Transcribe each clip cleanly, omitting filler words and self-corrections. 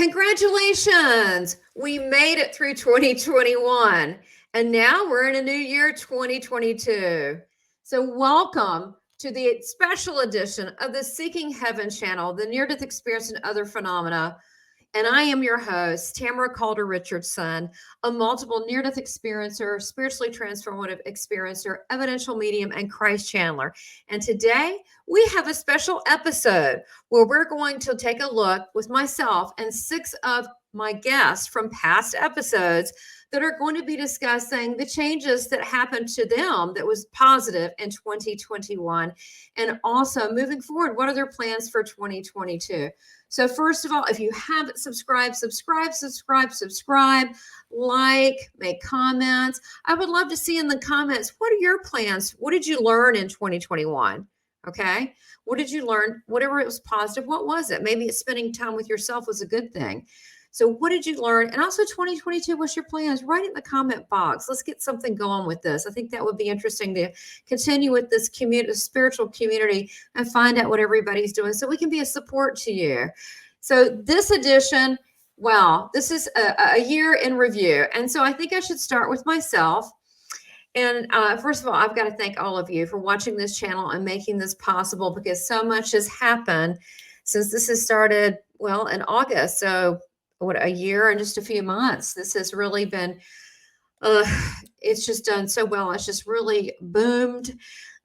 Congratulations. We made it through 2021 and now we're in a new year, 2022. So welcome to the special edition of the Seeking Heaven channel, the near-death experience and other phenomena. And I am your host, Tamara Caulder Richardson, a multiple near-death experiencer, spiritually transformative experiencer, evidential medium, and Christ channeler. And today we have a special episode where we're going to take a look with myself and 6 of my guests from past episodes that are going to be discussing the changes that happened to them that was positive in 2021. And also moving forward, what are their plans for 2022? So first of all, if you haven't subscribed, subscribe, like, make comments. I would love to see in the comments, what are your plans? What did you learn in 2021? Okay. What did you learn? Whatever it was positive, what was it? Maybe it's spending time with yourself was a good thing. So what did you learn? And also 2022, what's your plans? Write it in the comment box. Let's get something going with this. I think that would be interesting to continue with this community, spiritual community, and find out what everybody's doing so we can be a support to you. So this edition, wow, this is a year in review. And so I think I should start with myself. And first of all, I've got to thank all of you for watching this channel and making this possible, because so much has happened since this has started, well, in August. So what, a year and just a few months. This has really been, it's just done so well. It's just really boomed.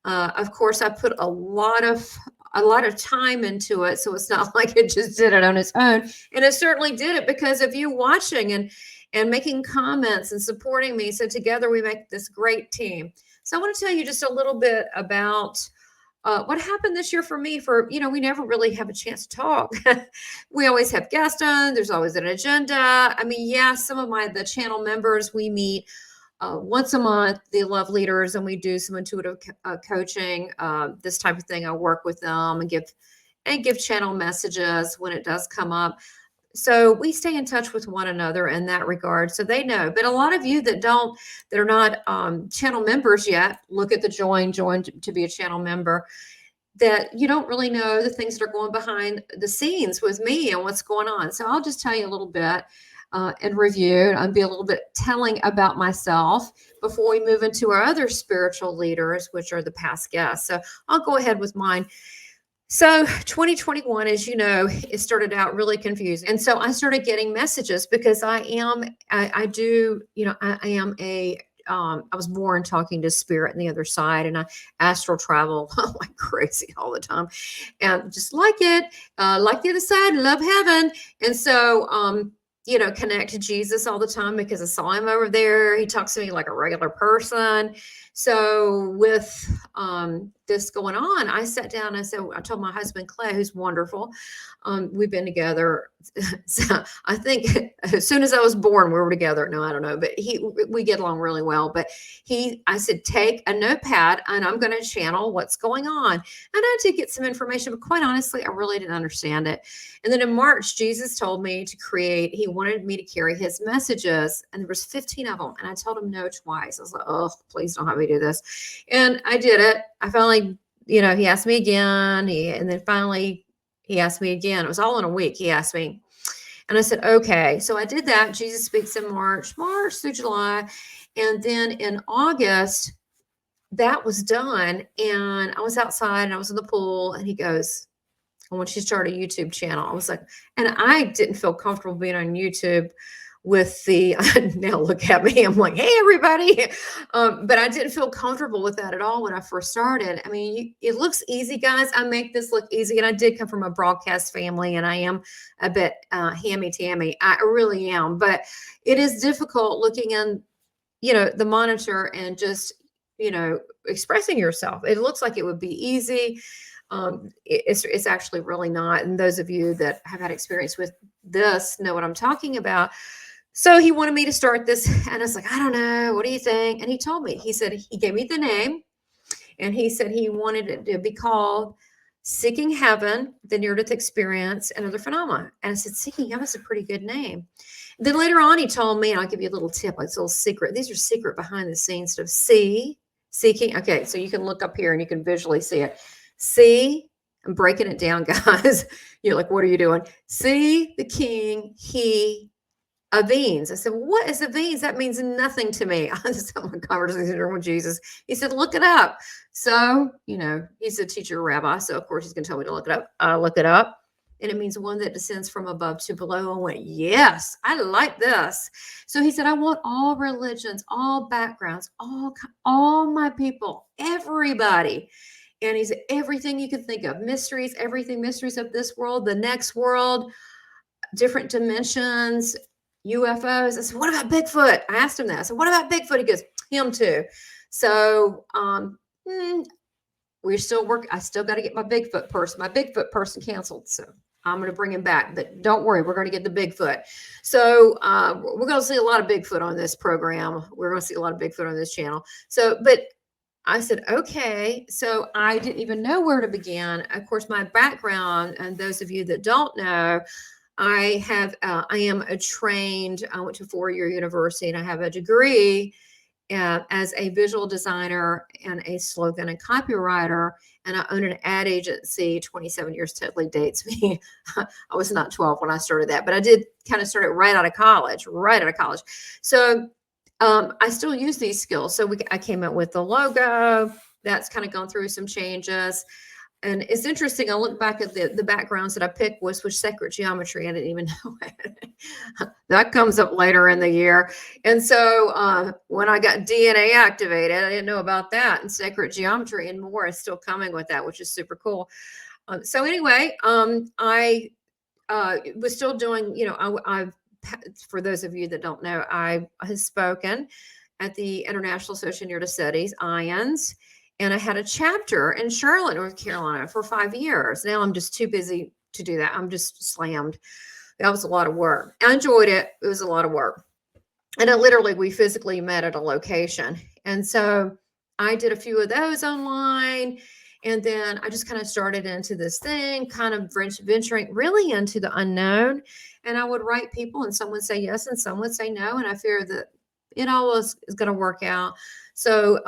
Of course, I put a lot of time into it. So it's not like it just did it on its own. And it certainly did it because of you watching and making comments and supporting me. So together we make this great team. So I want to tell you just a little bit about what happened this year for me. We never really have a chance to talk. We always have guests on. There's always an agenda. I mean, some of the channel members, we meet once a month, the love leaders, and we do some intuitive coaching, this type of thing. I work with them and give channel messages when it does come up. So we stay in touch with one another in that regard. So they know, but a lot of you that are not channel members yet, look at the join to be a channel member, that you don't really know the things that are going behind the scenes with me and what's going on. So I'll just tell you a little bit and review and be a little bit telling about myself before we move into our other spiritual leaders, which are the past guests. So I'll go ahead with mine. So 2021, as you know, it started out really confusing. And so I started getting messages because I was born talking to spirit on the other side, and I astral travel like crazy all the time, and just like it, like the other side, love heaven. And so, connect to Jesus all the time because I saw him over there. He talks to me like a regular person. So with this going on, I sat down and I told my husband, Clay, who's wonderful. We've been together. So I think as soon as I was born, we were together. No, I don't know, but we get along really well. But I said, take a notepad and I'm going to channel what's going on. And I did get some information, but quite honestly, I really didn't understand it. And then in March, Jesus told me he wanted me to carry his messages, and there was 15 of them. And I told him no twice. I was like, oh, please don't have me do this. And I did it. I finally, he asked me again. And then finally he asked me again. It was all in a week. He asked me. And I said, okay. So I did that. Jesus Speaks in March through July. And then in August, that was done. And I was outside and I was in the pool, and he goes, I want you to start a YouTube channel. I was like, and I didn't feel comfortable being on YouTube with now look at me, I'm like, hey, everybody. But I didn't feel comfortable with that at all when I first started. I mean, it looks easy, guys. I make this look easy. And I did come from a broadcast family, and I am a bit hammy-tammy. I really am. But it is difficult looking in, the monitor and just, expressing yourself. It looks like it would be easy. It's actually really not. And those of you that have had experience with this know what I'm talking about. So he wanted me to start this, and I was like, I don't know. What do you think? And he told me, he said, he gave me the name, and he said he wanted it to be called Seeking Heaven, the Near-Death Experience and Other Phenomena. And I said, Seeking Heaven is a pretty good name. Then later on, he told me, and I'll give you a little tip, like it's a little secret. These are secret behind the scenes stuff. Seeking. Okay. So you can look up here and you can visually see it. I'm breaking it down, guys. You're like, what are you doing? See the king, he Avines. I said, well, what is Avines? That means nothing to me. I just had my conversation with Jesus. He said, look it up. So, he's a teacher rabbi. So, of course, he's going to tell me to look it up. I look it up. And it means one that descends from above to below. I went, yes, I like this. So he said, I want all religions, all backgrounds, all my people, everybody. And he said, everything you can think of, mysteries, everything, mysteries of this world, the next world, different dimensions, UFOs. I said, what about Bigfoot? I asked him that. I said, what about Bigfoot? He goes, him too. So we're still working. I still got to get my Bigfoot person canceled. So I'm going to bring him back, but don't worry, we're going to get the Bigfoot. So we're going to see a lot of Bigfoot on this program. We're going to see a lot of Bigfoot on this channel. So, but I said, okay. So I didn't even know where to begin. Of course, my background, and those of you that don't know, I am a trained, I went to 4-year university, and I have a degree as a visual designer and a slogan and copywriter. And I own an ad agency. 27 years totally dates me. I was not 12 when I started that, but I did kind of start it right out of college. So I still use these skills. So I came up with the logo. That's kind of gone through some changes. And it's interesting. I look back at the backgrounds that I picked was sacred geometry. I didn't even know it. That comes up later in the year. And so when I got DNA activated, I didn't know about that. And sacred geometry and more is still coming with that, which is super cool. So anyway, I was still doing, I've for those of you that don't know, I have spoken at the International Association of Near-Death Studies, IONS. And I had a chapter in Charlotte, North Carolina for 5 years. Now I'm just too busy to do that. I'm just slammed. That was a lot of work. I enjoyed it. It was a lot of work. And we physically met at a location. And so I did a few of those online. And then I just kind of started into this thing, kind of venturing really into the unknown. And I would write people, and some would say yes, and some would say no. And I fear that it all is going to work out. So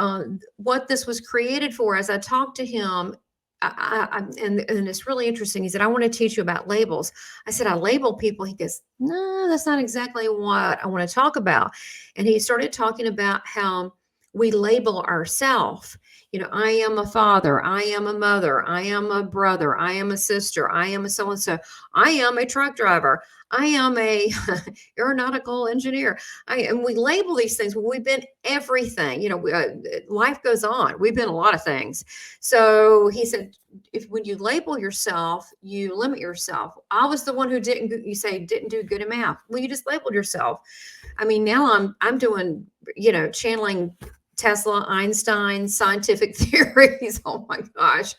what this was created for, as I talked to him, and it's really interesting. He said, I want to teach you about labels. I said, I label people. He goes, no, that's not exactly what I want to talk about. And he started talking about how we label ourselves. I am a father. I am a mother. I am a brother. I am a sister. I am a so-and-so. I am a truck driver. I am a aeronautical engineer. And we label these things. Well, we've been everything. Life goes on. We've been a lot of things. So he said, when you label yourself, you limit yourself. I was the one who didn't do good in math. Well, you just labeled yourself. I mean, now I'm doing, channeling Tesla, Einstein, scientific theories. Oh my gosh.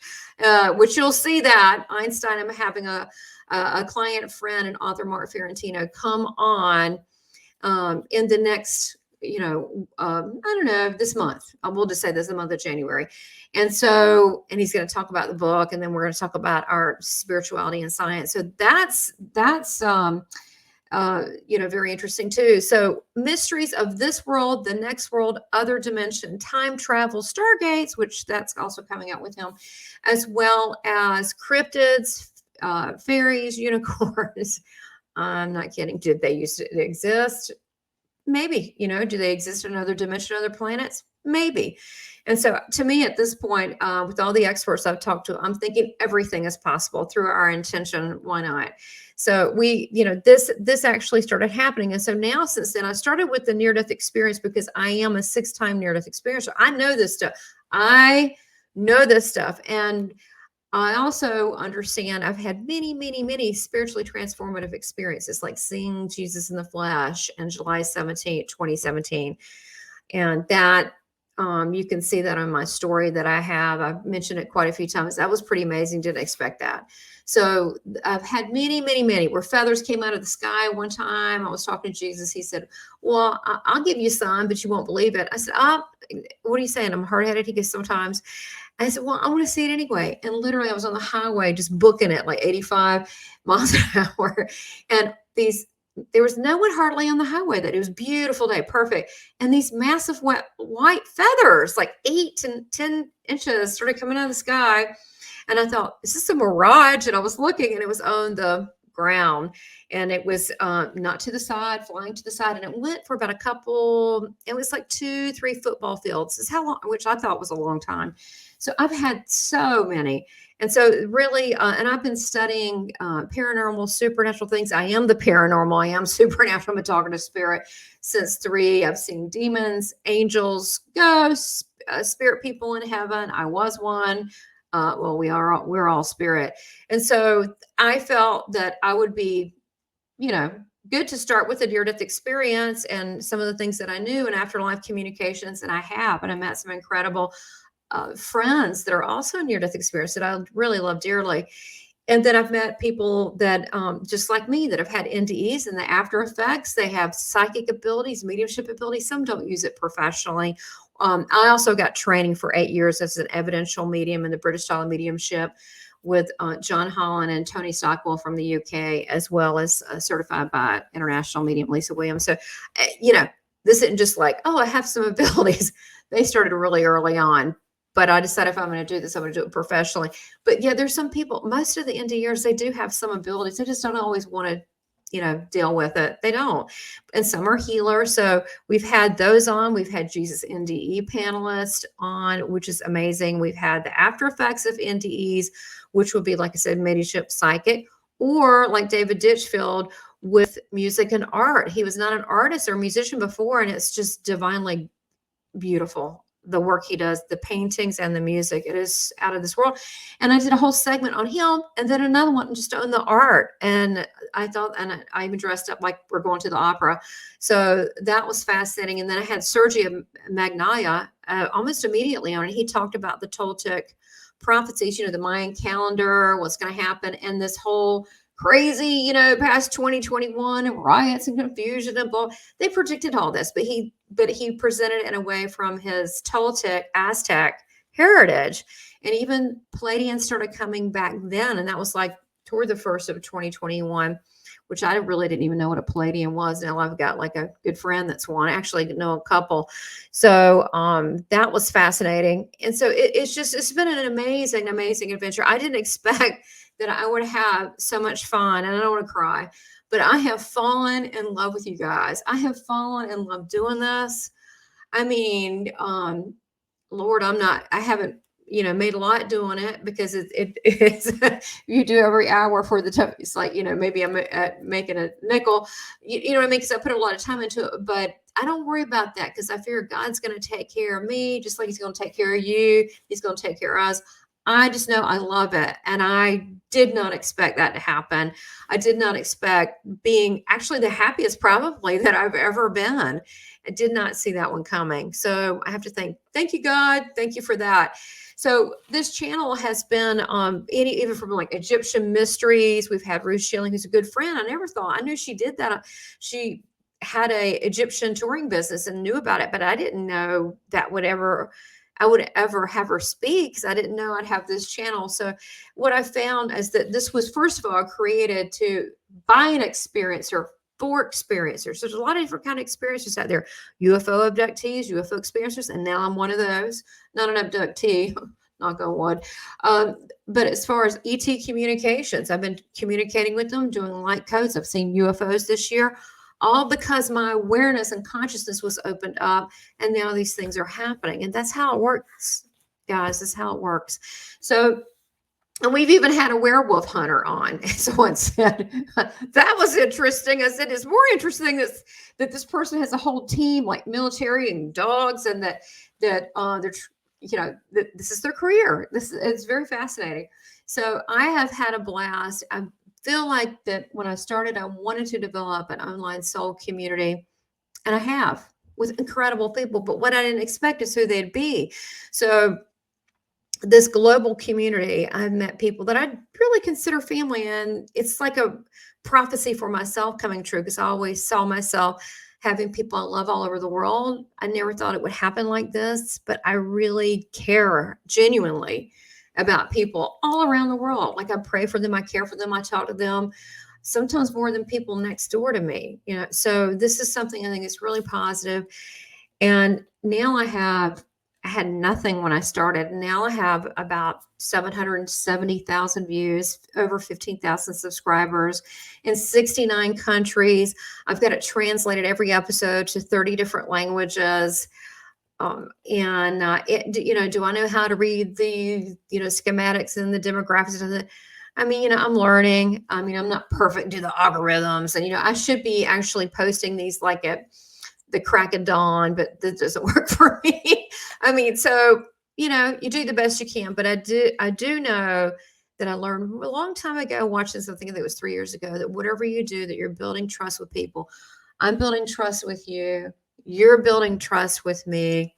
Which you'll see that Einstein, I'm having a client friend and author, Mark Ferrantino, come on in the next, I don't know, this month. We'll just say this, the month of January. And he's going to talk about the book, and then we're going to talk about our spirituality and science. So that's very interesting too. So mysteries of this world, the next world, other dimension, time travel, stargates, which that's also coming out with him, as well as cryptids, fairies, unicorns. I'm not kidding. Did they used to exist? Maybe. Do they exist in another dimension, other planets? Maybe. And so to me at this point, with all the experts I've talked to, I'm thinking everything is possible through our intention. Why not? So this actually started happening. And so now, since then, I started with the near-death experience because I am a 6-time near-death experiencer. I know this stuff. And I also understand I've had many, many, many spiritually transformative experiences, like seeing Jesus in the flesh on July 17, 2017. And that you can see that on my story that I have. I've mentioned it quite a few times. That was pretty amazing. Didn't expect that. So I've had many, many, many where feathers came out of the sky. One time I was talking to Jesus. He said, well, I'll give you some, but you won't believe it. I said, what are you saying? I'm hard-headed. He goes, sometimes. I said, well, I want to see it anyway. And literally I was on the highway just booking it like 85 miles an hour. And there was no one hardly on the highway. That it was a beautiful day, perfect. And these massive white feathers, like 8 and 10 inches, started coming out of the sky. And I thought, is this a mirage? And I was looking, and it was on the ground, and it was not to the side, flying to the side, and it went for about a couple. It was like 2-3 football fields. Is how long, which I thought was a long time. So I've had so many. And so really, and I've been studying paranormal, supernatural things. I am the paranormal. I am supernatural. I'm talking to spirit since 3. I've seen demons, angels, ghosts, spirit people in heaven. I was one. Well, we're all spirit. And so I felt that I would be, good to start with a near-death experience and some of the things that I knew in afterlife communications, and I have, and I met some incredible friends that are also near-death experience that I really love dearly. And then I've met people that, just like me, that have had NDEs and the after effects. They have psychic abilities, mediumship abilities. Some don't use it professionally. I also got training for 8 years as an evidential medium in the British style of mediumship with John Holland and Tony Stockwell from the UK, as well as certified by international medium Lisa Williams. So, this isn't just like, oh, I have some abilities. They started really early on. But I decided if I'm going to do this, I'm going to do it professionally. But yeah, there's some people, most of the NDErs, they do have some abilities. They just don't always want to, deal with it. They don't. And some are healers. So we've had those on. We've had Jesus NDE panelists on, which is amazing. We've had the after effects of NDEs, which would be, like I said, mediumship, psychic, or like David Ditchfield with music and art. He was not an artist or musician before, and it's just divinely beautiful. The work he does, the paintings and the music, it is out of this world. And I did a whole segment on him, and then another one just on the art. And I thought, and I even dressed up like we're going to the opera. So that was fascinating. And then I had Sergio Magnaia almost immediately on it. He talked about the Toltec prophecies, the Mayan calendar, what's going to happen, and this whole crazy, past 2021 and riots and confusion and blah. They predicted all this, but he presented it in a way from his Toltec Aztec heritage. And even Palladians started coming back then. And that was like toward the first of 2021, which I really didn't even know what a Palladian was. Now I've got like a good friend that's one. I actually know a couple. So that was fascinating. And so it's been an amazing, amazing adventure. I didn't expect that I would have so much fun, and I don't want to cry, but I have fallen in love with you guys. I have fallen in love doing this. I mean, Lord, I haven't, made a lot doing it, because it's you do every hour for the time. It's like, maybe I'm making a nickel, I mean, because I put a lot of time into it, but I don't worry about that, because I figure God's going to take care of me, just like he's going to take care of you. He's going to take care of us. I just know I love it. And I did not expect that to happen. I did not expect being actually the happiest probably that I've ever been. I did not see that one coming. So I have to thank you, God. Thank you for that. So this channel has been even from like Egyptian mysteries. We've had Ruth Schilling, who's a good friend. I knew she did that. She had a Egyptian touring business and knew about it, but I didn't know that I would ever have her speak, because I didn't know I'd have this channel. So what I found is that this was, first of all, created by an experiencer for experiencers. There's a lot of different kind of experiencers out there, UFO abductees, UFO experiencers, and now I'm one of those, not an abductee, knock on wood. But as far as ET communications, I've been communicating with them, doing light codes. I've seen UFOs this year, all because my awareness and consciousness was opened up, and now these things are happening. And that's how it works, guys. That's how it works. So, and we've even had a werewolf hunter on. Someone said, that was interesting. I said, it's more interesting that this person has a whole team, like military and dogs, and that they're, that this is their career. It's very fascinating. So I have had a blast. I feel like that when I started, I wanted to develop an online soul community, and I have, with incredible people, but what I didn't expect is who they'd be. So this global community, I've met people that I really consider family, and it's like a prophecy for myself coming true, because I always saw myself having people I love all over the world. I never thought it would happen like this, but I really care genuinely about people all around the world. Like, I pray for them, I care for them, I talk to them, sometimes more than people next door to me. So this is something I think is really positive. And now I have had nothing when I started. Now I have about 770,000 views, over 15,000 subscribers in 69 countries. I've got it translated every episode to 30 different languages. Do I know how to read the, schematics and the demographics of the, I'm learning. I'm not perfect to the algorithms, and, I should be actually posting these like at the crack of dawn, but that doesn't work for me. So, you do the best you can, but I do know that I learned a long time ago, watching something that was 3 years ago, that whatever you do, that you're building trust with people. I'm building trust with you. You're building trust with me.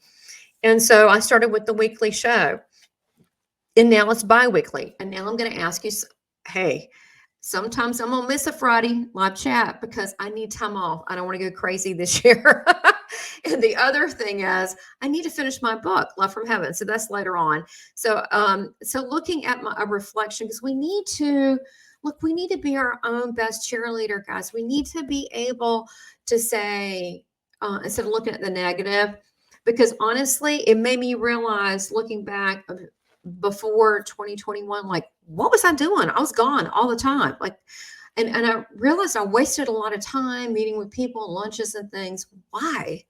And so I started with the weekly show, and now it's bi-weekly. And now I'm going to ask you, hey, sometimes I'm going to miss a Friday live chat because I need time off. I don't want to go crazy this year. And the other thing is I need to finish my book, Love from Heaven. So that's later on. So, looking at a reflection, because we need to be our own best cheerleader, guys. We need to be able to say, instead of looking at the negative, because honestly, it made me realize, looking back before 2021, like, what was I doing? I was gone all the time. Like, and I realized I wasted a lot of time meeting with people, lunches and things. Why?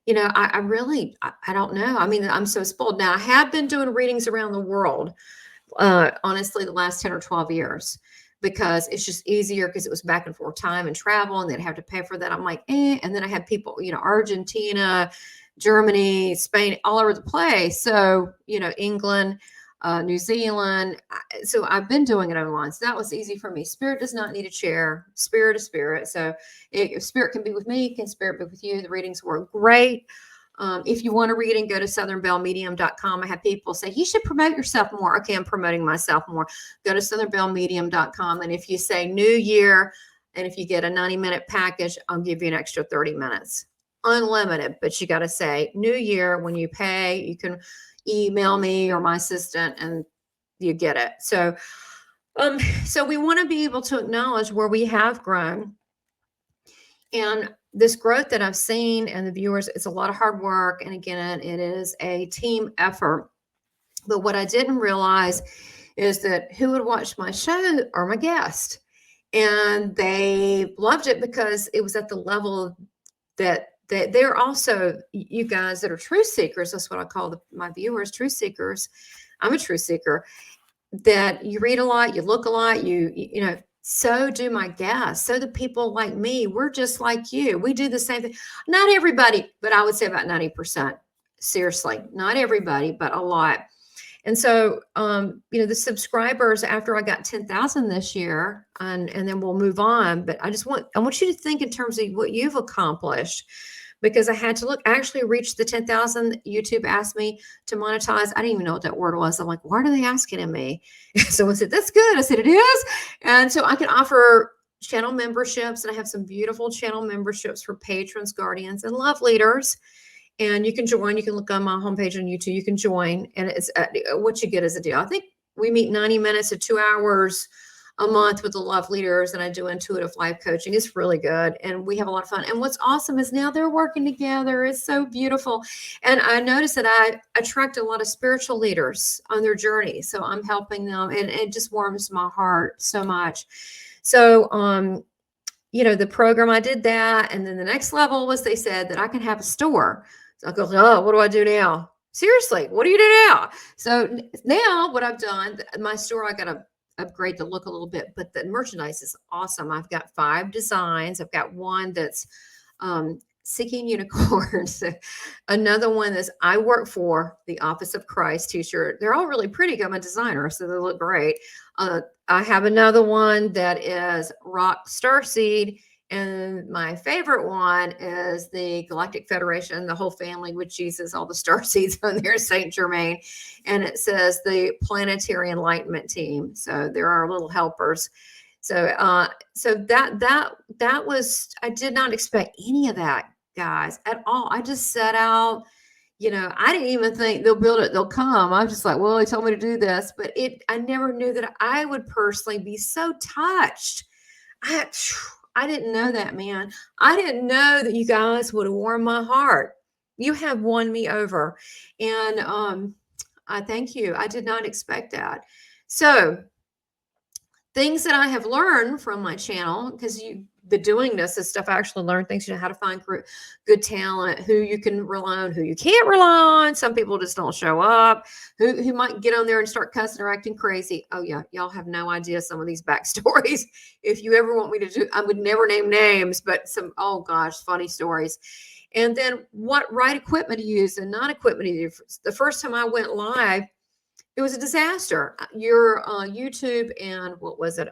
I really, I don't know. I'm so spoiled. Now, I have been doing readings around the world, honestly, the last 10 or 12 years, because it's just easier, because it was back and forth time and travel, and they'd have to pay for that. I'm like, and then I had people, Argentina, Germany, Spain, all over the place. So, England, New Zealand. So I've been doing it online. So that was easy for me. Spirit does not need a chair. Spirit is spirit. So if spirit can be with me, can spirit be with you? The readings work great. If you want a reading, go to southernbellmedium.com. I have people say, you should promote yourself more. Okay, I'm promoting myself more. Go to southernbellmedium.com. And if you say New Year, and if you get a 90-minute package, I'll give you an extra 30 minutes. Unlimited, but you got to say New Year. When you pay, you can email me or my assistant, and you get it. So we want to be able to acknowledge where we have grown, and this growth that I've seen, and the viewers, it's a lot of hard work. And again, it is a team effort. But what I didn't realize is that who would watch my show are my guests, and they loved it because it was at the level that they're also, you guys that are truth seekers. That's what I call my viewers, truth seekers. I'm a truth seeker. That you read a lot, you look a lot, so do my guests. So the people like me, we're just like you. We do the same thing. Not everybody, but I would say about 90%. Seriously, not everybody, but a lot. And so, the subscribers, after I got 10,000 this year, and then we'll move on. But I want you to think in terms of what you've accomplished, because I had to look. I actually reached the 10,000. YouTube asked me to monetize. I didn't even know what that word was. I'm like, why are they asking of me? Someone said, that's good. I said, it is. And so I can offer channel memberships, and I have some beautiful channel memberships for patrons, guardians, and love leaders. And you can join. You can look on my homepage on YouTube. You can join, and it's what you get is a deal. I think we meet 90 minutes to 2 hours a month with the love leaders, and I do intuitive life coaching. It's really good, and we have a lot of fun. And what's awesome is now they're working together. It's so beautiful. And I noticed that I attract a lot of spiritual leaders on their journey, so I'm helping them, and it just warms my heart so much. So, the program, I did that, and then the next level was, they said that I can have a store. So I go, oh, what do I do now? Seriously, what do you do now? So now what I've done, my store, I got to upgrade the look a little bit, but the merchandise is awesome. I've got 5 designs. I've got one that's Seeking Unicorns. Another one is I Work for the Office of Christ t-shirt. They're all really pretty. I'm a designer, so they look great. I have another one that is Rock Starseed. And my favorite one is the Galactic Federation, the whole family with Jesus, all the star seeds on there, Saint Germain. And it says the Planetary Enlightenment Team. So there are little helpers. So that was, I did not expect any of that, guys, at all. I just set out, I didn't even think they'll build it, they'll come. I'm just like, well, they told me to do this, but I never knew that I would personally be so touched. I didn't know that, man. I didn't know that you guys would have warmed my heart. You have won me over. And I thank you. I did not expect that. So, things that I have learned from my channel, because the doing this stuff, I actually learned things, how to find good talent, who you can rely on, who you can't rely on. Some people just don't show up, who might get on there and start cussing or acting crazy. Oh yeah, y'all have no idea some of these backstories. If you ever want me to do, I would never name names, but some, oh gosh, funny stories. And then what right equipment to use and not equipment to use. The first time I went live, it was a disaster. Your YouTube and what was it?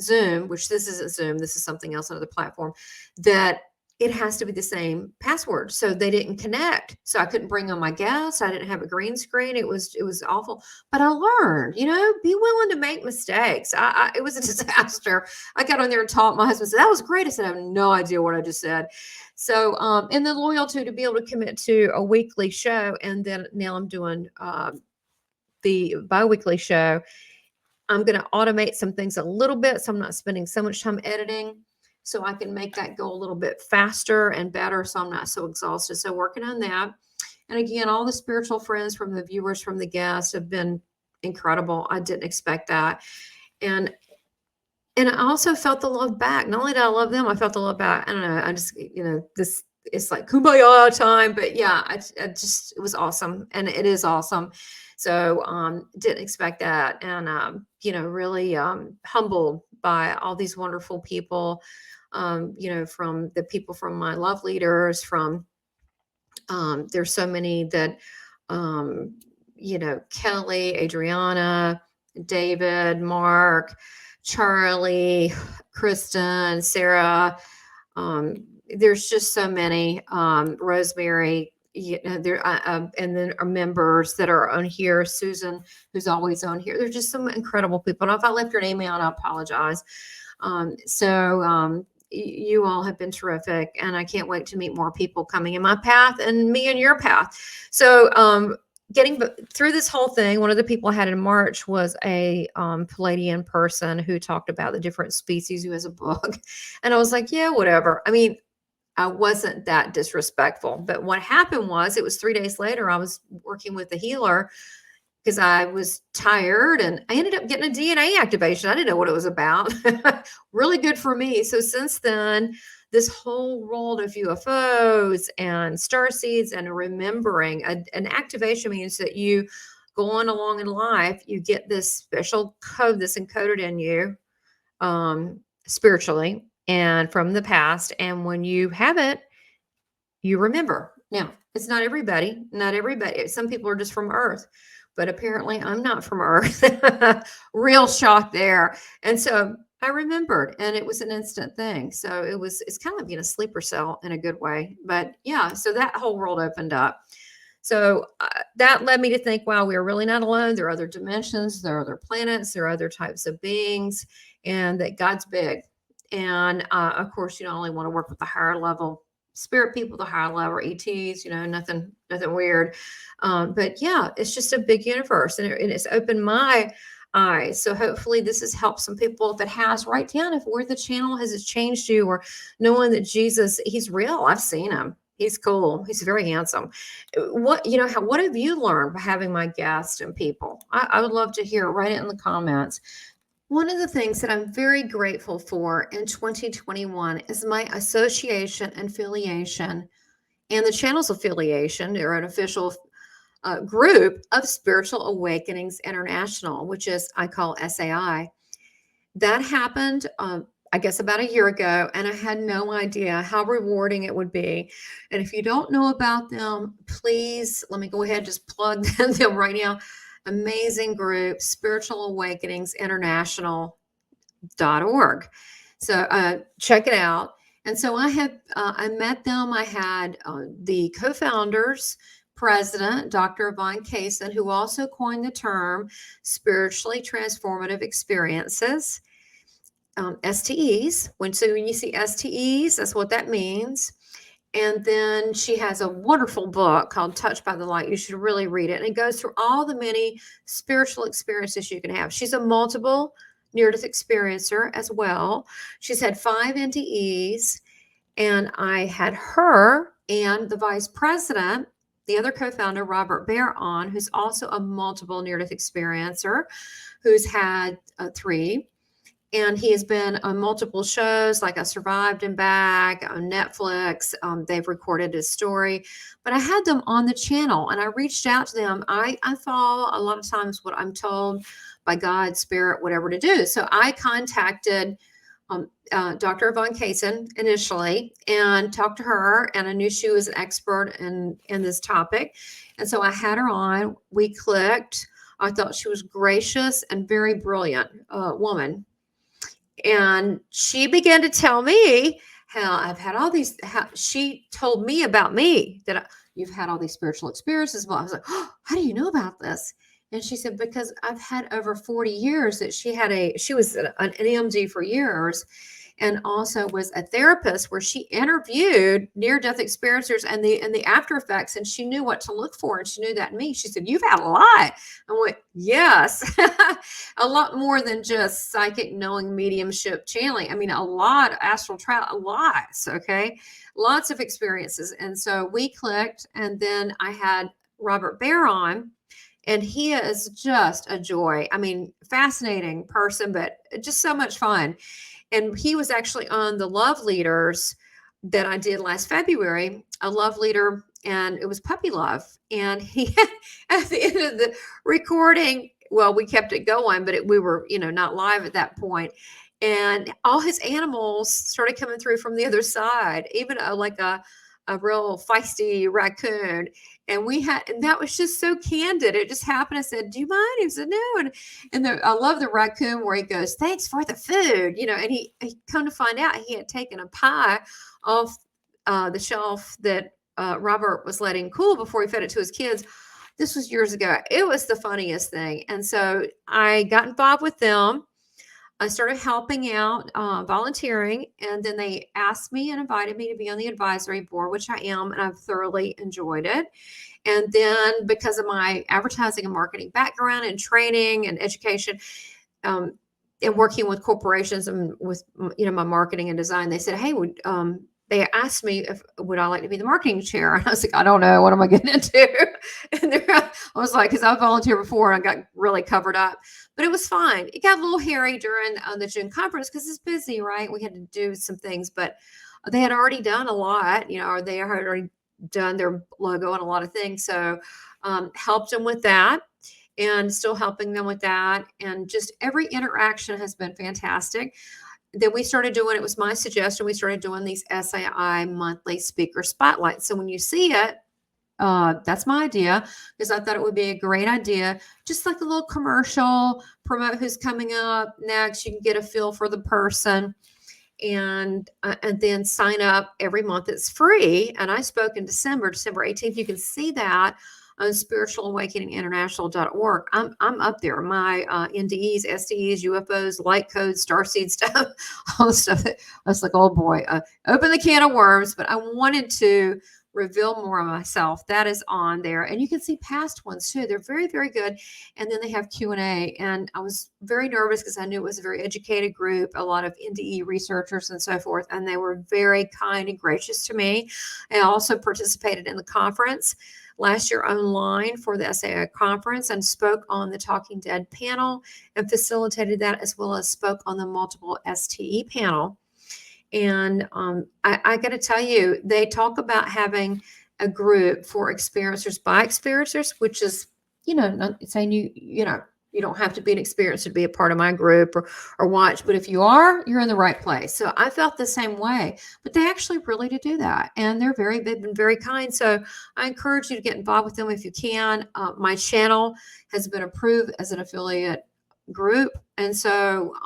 Zoom, which this isn't Zoom, this is something else, another platform, that it has to be the same password. So they didn't connect. So I couldn't bring on my guests. I didn't have a green screen. It was awful. But I learned, be willing to make mistakes. It was a disaster. I got on there and taught. My husband said, that was great. I said, I have no idea what I just said. So, and the loyalty to be able to commit to a weekly show. And then now I'm doing the bi-weekly show. I'm going to automate some things a little bit, so I'm not spending so much time editing, so I can make that go a little bit faster and better, so I'm not so exhausted. So working on that. And again, all the spiritual friends from the viewers, from the guests, have been incredible. I didn't expect that. And I also felt the love back. Not only did I love them, I felt the love back. I don't know. I just, this, it's like kumbaya time, but yeah, I just, it was awesome. And it is awesome. So, didn't expect that. And, really, humbled by all these wonderful people, from the people from my love leaders, from, there's so many that, Kelly, Adriana, David, Mark, Charlie, Kristen, Sarah, there's just so many, Rosemary, there, and then our members that are on here, Susan, who's always on here. There's just some incredible people. And if I left your name out, I apologize. You all have been terrific, and I can't wait to meet more people coming in my path and me in your path. So, getting through this whole thing, one of the people I had in March was a Palladian person who talked about the different species, who has a book. And I was like, yeah, whatever. I mean, I wasn't that disrespectful. But what happened was, it was 3 days later, I was working with a healer because I was tired, and I ended up getting a DNA activation. I didn't know what it was about. Really good for me. So since then, this whole world of UFOs and starseeds and remembering, an activation means that you go on along in life, you get this special code that's encoded in you, spiritually and from the past. And when you have it, you remember. Now, it's not everybody. Some people are just from Earth, but apparently I'm not from Earth. Real shock there. And so I remembered, and it was an instant thing. So it's kind of being a sleeper cell in a good way. But yeah, so that whole world opened up. So that led me to think, wow, we are really not alone. There are other dimensions, there are other planets, there are other types of beings, and that God's big. And of course, I only want to work with the higher level spirit people, the higher level ETs, nothing weird. But yeah, it's just a big universe, and it's opened my eyes. So hopefully this has helped some people. If it has, write down where the channel has changed you, or knowing that Jesus, he's real. I've seen him. He's cool. He's very handsome. What have you learned by having my guests and people? I would love to hear. Write it in the comments. One of the things that I'm very grateful for in 2021 is my association and affiliation, and the channel's affiliation. They're an official group of Spiritual Awakenings International, which is, I call SAI. That happened, I guess, about a year ago, and I had no idea how rewarding it would be. And if you don't know about them, please, let me go ahead and just plug them right now. Amazing group, Spiritual Awakenings International.org. So check it out. And so I met them. I had the co-founders, president, Dr. Yvonne Kaysen, who also coined the term spiritually transformative experiences, STEs. When you see STEs, that's what that means. And then she has a wonderful book called Touched by the Light. You should really read it. And it goes through all the many spiritual experiences you can have. She's a multiple near-death experiencer as well. She's had 5 NDEs, and I had her and the vice president, the other co-founder, Robert Barron, who's also a multiple near-death experiencer, who's had 3. And he has been on multiple shows like I Survived and Back on Netflix. They've recorded his story, but I had them on the channel and I reached out to them. I follow a lot of times what I'm told by God, spirit, whatever to do. So I contacted Dr. Von Kaysen initially and talked to her, and I knew she was an expert in this topic. And so I had her on. We clicked. I thought she was gracious and very brilliant woman. And she began to tell me how I've had all these, how she told me about me that you've had all these spiritual experiences. Well, I was like, oh, how do you know about this? And she said, because I've had over 40 years that she was an EMD for years and also was a therapist where she interviewed near-death experiencers and the after effects, and she knew what to look for, and she knew that in me. She said, you've had a lot. I went, yes, a lot more than just psychic knowing, mediumship, channeling. I mean, a lot, astral travel, lots, okay? Lots of experiences. And so we clicked, and then I had Robert Barron, and he is just a joy. I mean, fascinating person, but just so much fun. And he was actually on the Love Leaders that I did last February, a love leader, and it was puppy love. And he, at the end of the recording, well, we kept it going, but we were, not live at that point. And all his animals started coming through from the other side, even like a real feisty raccoon. And that was just so candid. It just happened. I said, do you mind? He said, no. And I love the raccoon where he goes, thanks for the food, and he come to find out he had taken a pie off the shelf that Robert was letting cool before he fed it to his kids. This was years ago. It was the funniest thing. And so I got involved with them. I started helping out, volunteering, and then they asked me and invited me to be on the advisory board, which I am, and I've thoroughly enjoyed it. And then because of my advertising and marketing background and training and education, and working with corporations and with, my marketing and design, they said, hey, they asked me would I like to be the marketing chair? And I was like, I don't know. What am I getting into? And I was like, because I volunteered before and I got really covered up, but it was fine. It got a little hairy during the June conference because it's busy, right? We had to do some things, but they had already done a lot, or they had already done their logo and a lot of things. So helped them with that and still helping them with that. And just every interaction has been fantastic. Then we started doing, it was my suggestion, we started doing these SAI monthly speaker spotlights. So when you see it, that's my idea, because I thought it would be a great idea, just like a little commercial, promote who's coming up next. You can get a feel for the person, and then sign up every month. It's free. And I spoke in December 18th. You can see that on spiritualawakeninginternational.org. I'm up there. My NDEs, STEs, UFOs, light codes, starseed stuff, all the stuff. I was like, oh boy, open the can of worms. But I wanted to reveal more of myself. That is on there, and you can see past ones too. They're very, very good. And then they have Q&A, and I was very nervous because I knew it was a very educated group, a lot of NDE researchers and so forth, and they were very kind and gracious to me. I also participated in the conference last year online for the SAI conference and spoke on the Talking Dead panel and facilitated that, as well as spoke on the multiple STE panel. And I got to tell you, they talk about having a group for experiencers by experiencers, which is, not saying you don't have to be an experiencer to be a part of my group or watch, but if you are, you're in the right place. So I felt the same way, but they actually really do that. And they've been very kind. So I encourage you to get involved with them if you can. My channel has been approved as an affiliate group. And so,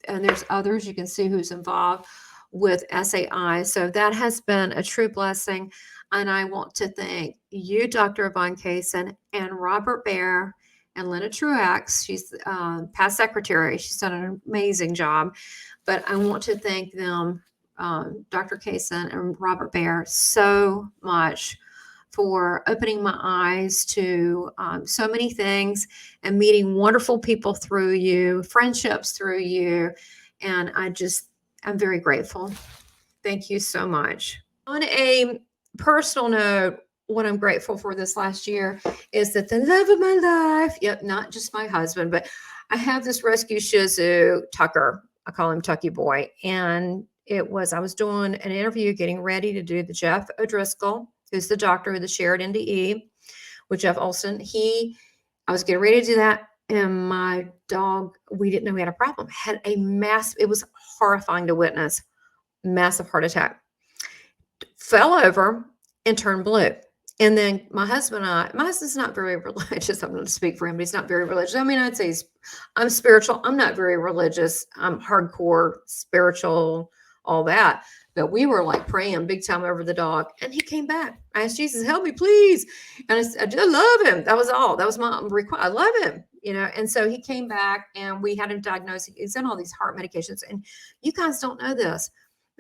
and there's others, you can see who's involved with SAI. So that has been a true blessing. And I want to thank you, Dr. Von Kaysen, and Robert Baer, and Lena Truax. She's past secretary. She's done an amazing job. But I want to thank them, Dr. Kaysen and Robert Baer, so much for opening my eyes to so many things and meeting wonderful people through you, friendships through you. And I'm very grateful. Thank you so much. On a personal note, what I'm grateful for this last year is that the love of my life, yep, not just my husband, but I have this rescue Shih Tzu, Tucker. I call him Tucky Boy. And I was doing an interview, getting ready to do the Jeff O'Driscoll, who's the doctor of the shared NDE with Jeff Olson. I was getting ready to do that. And my dog, we didn't know we had a problem, had a it was horrifying to witness, massive heart attack, fell over and turned blue. And then my husband's not very religious. I'm going to speak for him, but he's not very religious. I mean, I'd say I'm spiritual. I'm not very religious. I'm hardcore spiritual, all that. But we were like praying big time over the dog. And he came back. I asked Jesus, help me, please. And I love him. That was all. That was my request. I love him, And so he came back and we had him diagnosed. He's on all these heart medications. And you guys don't know this.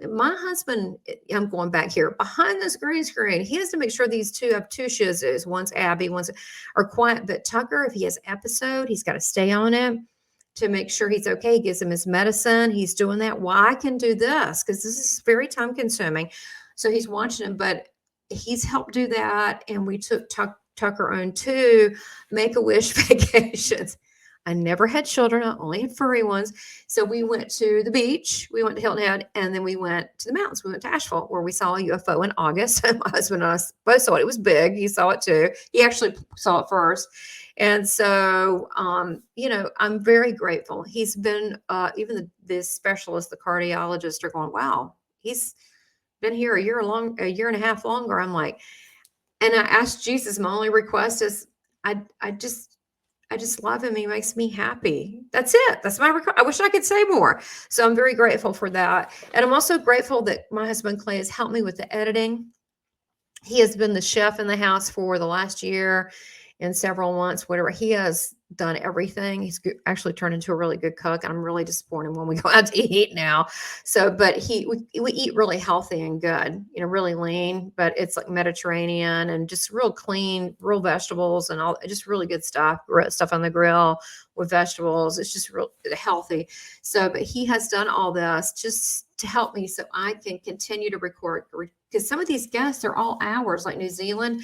My husband, I'm going back here, behind this green screen, he has to make sure these two have two Shih Tzus. One's Abby, one's are quiet. But Tucker, if he has episode, he's got to stay on him to make sure he's okay. He gives him his medicine. He's doing that. Well, I can do this because this is very time consuming. So he's watching him, but he's helped do that. And we took Tucker on 2 Make-A-Wish vacations. I never had children. I only had furry ones. So we went to the beach. We went to Hilton Head, and then we went to the mountains. We went to Asheville, where we saw a UFO in August. My husband and I both saw it. It was big. He saw it too. He actually saw it first. And so, I'm very grateful. He's been, even the specialist, the cardiologist, are going, wow, he's been here a year and a half longer. I'm like, and I asked Jesus, my only request is I just love him. He makes me happy. That's it. That's my request. I wish I could say more. So I'm very grateful for that. And I'm also grateful that my husband Clay has helped me with the editing. He has been the chef in the house for the last year and several months, whatever. He has done everything. He's actually turned into a really good cook. I'm really disappointed when we go out to eat now. So, but we eat really healthy and good, really lean, but it's like Mediterranean and just real clean, real vegetables and all, just really good stuff on the grill with vegetables. It's just real healthy. So, but he has done all this just to help me so I can continue to record, because some of these guests are all hours, like New Zealand,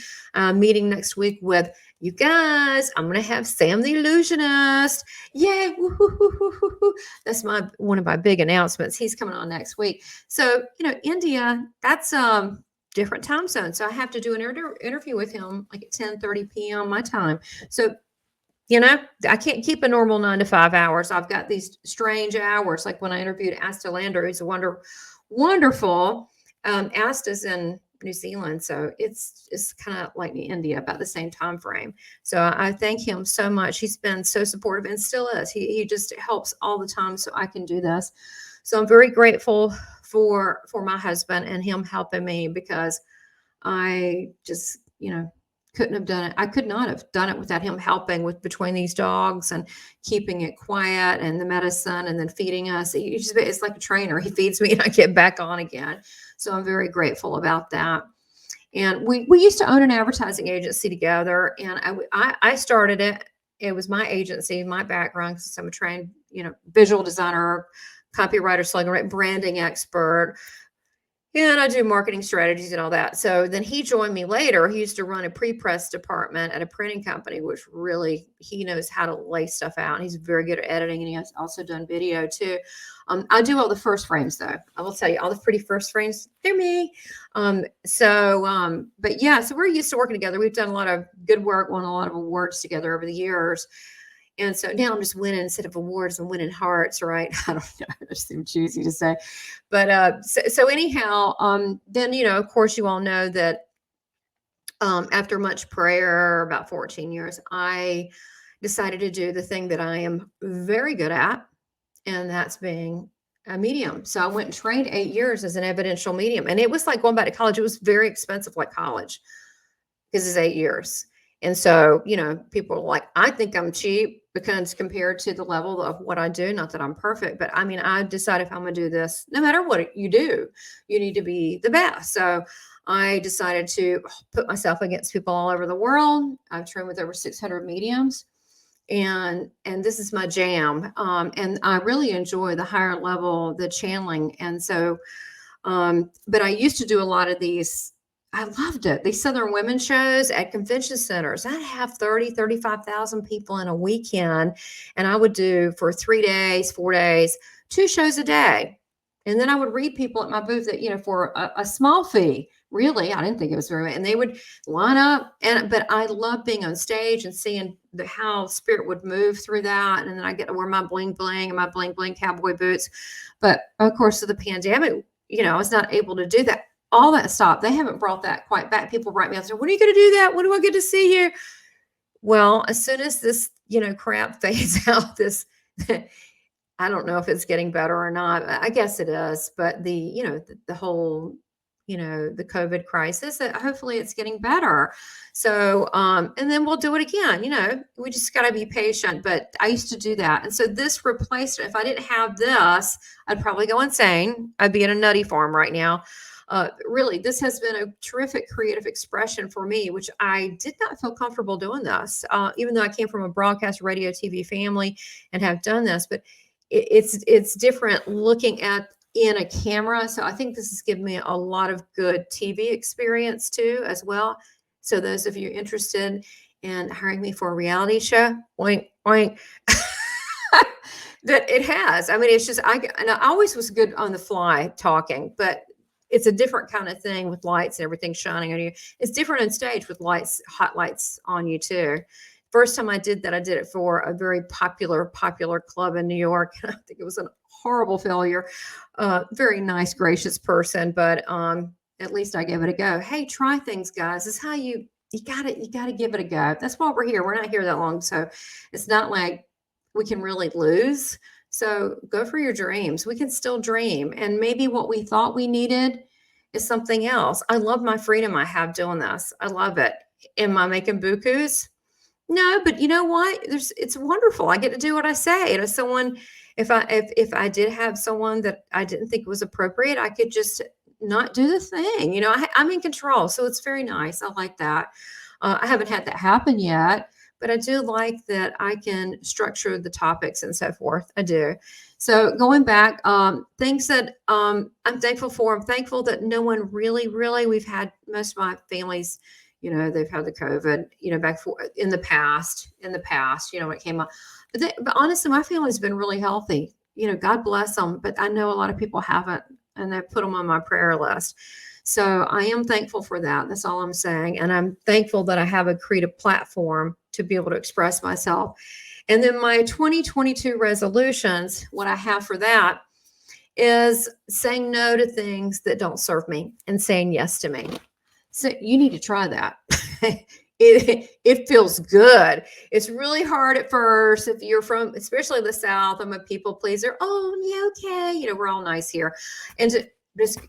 meeting next week with you guys. I'm going to have Sam the Illusionist. Yay. Woo-hoo-hoo-hoo-hoo. That's one of my big announcements. He's coming on next week. So, India, that's different time zone. So I have to do an interview with him like at 10:30 p.m. my time. So, I can't keep a normal 9 to 5 hours. I've got these strange hours. Like when I interviewed Asta Lander, who's a wonderful, Asta's in New Zealand. So it's kind of like India, about the same time frame. So I thank him so much. He's been so supportive and still is. He just helps all the time so I can do this. So I'm very grateful for my husband and him helping me, because I just, couldn't have done it. I could not have done it without him helping between these dogs and keeping it quiet and the medicine and then feeding us. It's like a trainer. He feeds me and I get back on again. So I'm very grateful about that. And we used to own an advertising agency together, and I started it. It was my agency, my background, since I'm a trained, visual designer, copywriter, slogan writer, branding expert. And I do marketing strategies and all that. So then he joined me later. He used to run a pre-press department at a printing company, which really, he knows how to lay stuff out. And he's very good at editing, and he has also done video too. I do all the first frames though. I will tell you, all the pretty first frames, they're me. But yeah, so we're used to working together. We've done a lot of good work, won a lot of awards together over the years. And so now I'm just winning instead of awards, and winning hearts, right? I don't know. It seems cheesy to say. But so anyhow, then, of course, you all know that after much prayer, about 14 years, I decided to do the thing that I am very good at, and that's being a medium. So I went and trained 8 years as an evidential medium. And it was like going back to college. It was very expensive, like college, because it's 8 years. And so, people are like, I think I'm cheap because compared to the level of what I do, not that I'm perfect, but I mean, I decided if I'm going to do this, no matter what you do, you need to be the best. So I decided to put myself against people all over the world. I've trained with over 600 mediums, and this is my jam. And I really enjoy the higher level, the channeling. And so, but I used to do a lot of these I loved it. These Southern women shows at convention centers, I'd have 30, 35,000 people in a weekend. And I would do for 3 days, 4 days, 2 shows a day. And then I would read people at my booth that, for a small fee. Really, I didn't think it was very, and they would line up. But I love being on stage and seeing how spirit would move through that. And then I get to wear my bling bling and my bling bling cowboy boots. But of course, of the pandemic, I was not able to do that. All that stopped. They haven't brought that quite back. People write me out and say, when are you going to do that? When do I get to see you? Well, as soon as this, crap fades out, I don't know if it's getting better or not. I guess it is, but the whole, the COVID crisis, hopefully it's getting better. So, and then we'll do it again. We just got to be patient, but I used to do that. And so this replaced it. If I didn't have this, I'd probably go insane. I'd be in a nutty farm right now. Really, this has been a terrific creative expression for me, which I did not feel comfortable doing this, even though I came from a broadcast radio TV family and have done this, but it's different looking at in a camera. So I think this has given me a lot of good TV experience too, as well. So those of you interested in hiring me for a reality show, oink, oink. That it has. I mean, it's just, and I always was good on the fly talking, but it's a different kind of thing with lights and everything shining on you. It's different on stage with lights, hot lights on you too. First time I did that, I did it for a very popular club in New York. I think it was a horrible failure. Very nice, gracious person, but at least I gave it a go. Hey, try things, guys. This is how you gotta give it a go. That's why we're here. We're not here that long, so it's not like we can really lose. So go for your dreams. We can still dream. And maybe what we thought we needed is something else. I love my freedom I have doing this. I love it. Am I making bukus? No, but you know what? It's wonderful. I get to do what I say. And if I did have someone that I didn't think was appropriate, I could just not do the thing. I'm in control. So it's very nice. I like that. I haven't had that happen yet. But I do like that I can structure the topics and so forth. I do. So going back, things that I'm thankful for. I'm thankful that no one really, we've had most of my families, they've had the COVID, in the past, when it came up. But honestly, my family's been really healthy. God bless them. But I know a lot of people haven't, and they've put them on my prayer list. So I am thankful for that. That's all I'm saying. And I'm thankful that I have a creative platform to be able to express myself. And then my 2022 resolutions, what I have for that is saying no to things that don't serve me and saying yes to me. So you need to try that. It feels good. It's really hard at first if you're from, especially the South. I'm a people pleaser. Oh, yeah, okay. We're all nice here. And to just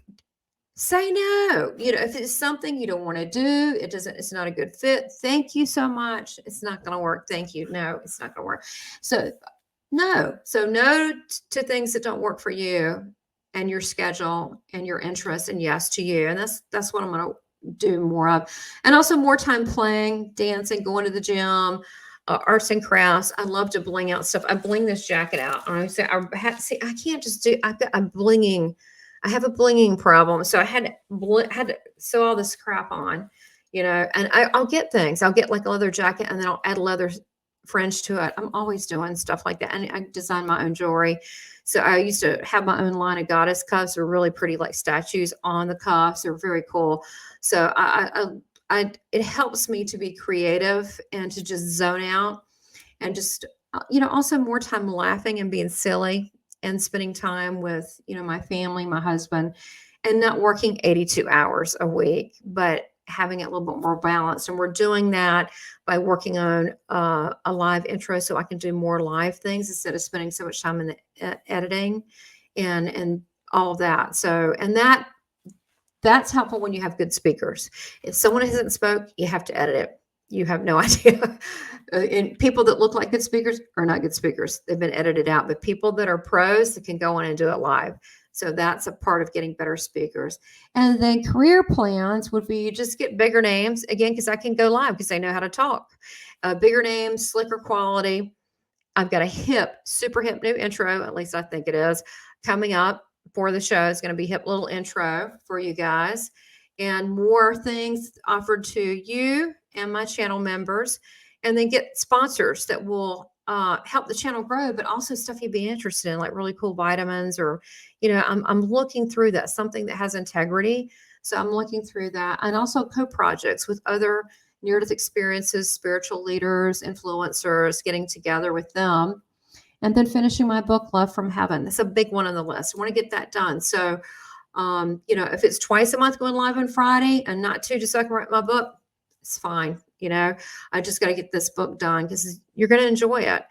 say no. If it's something you don't want to do, it's not a good fit. Thank you so much. It's not going to work. Thank you. No, it's not going to work. So no. So no to things that don't work for you and your schedule and your interest, and yes to you. And that's what I'm going to do more of. And also more time playing, dancing, going to the gym, arts and crafts. I love to bling out stuff. I bling this jacket out. I can't just do, I'm blinging. I have a blinging problem. So I had to sew all this crap on, and I'll get things. I'll get like a leather jacket and then I'll add leather fringe to it. I'm always doing stuff like that. And I design my own jewelry. So I used to have my own line of goddess cuffs. They're really pretty, like statues on the cuffs. They're very cool. So it helps me to be creative and to just zone out and just, also more time laughing and being silly and spending time with, my family, my husband, and not working 82 hours a week, but having it a little bit more balanced. And we're doing that by working on a live intro so I can do more live things instead of spending so much time in the editing and all of that. So, and that's helpful when you have good speakers. If someone hasn't spoke, you have to edit it. You have no idea. And people that look like good speakers are not good speakers. They've been edited out. But people that are pros that can go in and do it live. So that's a part of getting better speakers. And then career plans would be just get bigger names, again, because I can go live because I know how to talk. Bigger names, slicker quality. I've got a super hip new intro, at least I think it is, coming up for the show. It's going to be hip little intro for you guys. and more things offered to you and my channel members, and then get sponsors that will help the channel grow, but also stuff you'd be interested in, like really cool vitamins, or, I'm looking through that, something that has integrity. So I'm looking through that, and also co-projects with other near-death experiences, spiritual leaders, influencers, getting together with them, and then finishing my book, Love from Heaven. That's a big one on the list. I want to get that done. So, if it's twice a month going live on Friday and not two, just so I can write my book, it's fine. I just got to get this book done because you're going to enjoy it.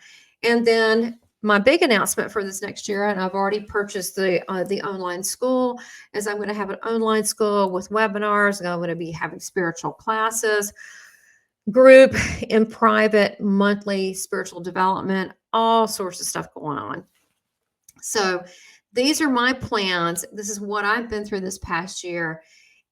And then my big announcement for this next year, and I've already purchased the online school, is I'm going to have an online school with webinars. I'm going to be having spiritual classes, group and private monthly spiritual development, all sorts of stuff going on. So these are my plans. This is what I've been through this past year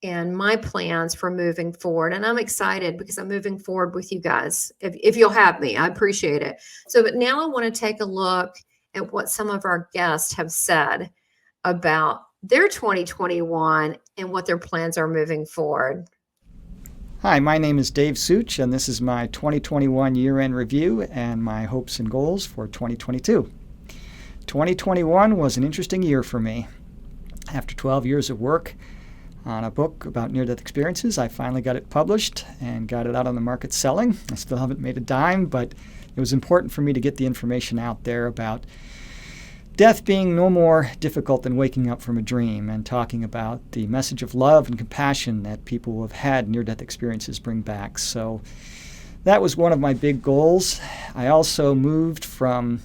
and my plans for moving forward. And I'm excited because I'm moving forward with you guys. If you'll have me, I appreciate it. So, but now I want to take a look at what some of our guests have said about their 2021 and what their plans are moving forward. Hi, my name is Dave Such, and this is my 2021 year-end review and my hopes and goals for 2022. 2021 was an interesting year for me. After 12 years of work on a book about near-death experiences, I finally got it published and got it out on the market selling. I still haven't made a dime, but it was important for me to get the information out there about death being no more difficult than waking up from a dream, and talking about the message of love and compassion that people who have had near-death experiences bring back. So that was one of my big goals. I also moved from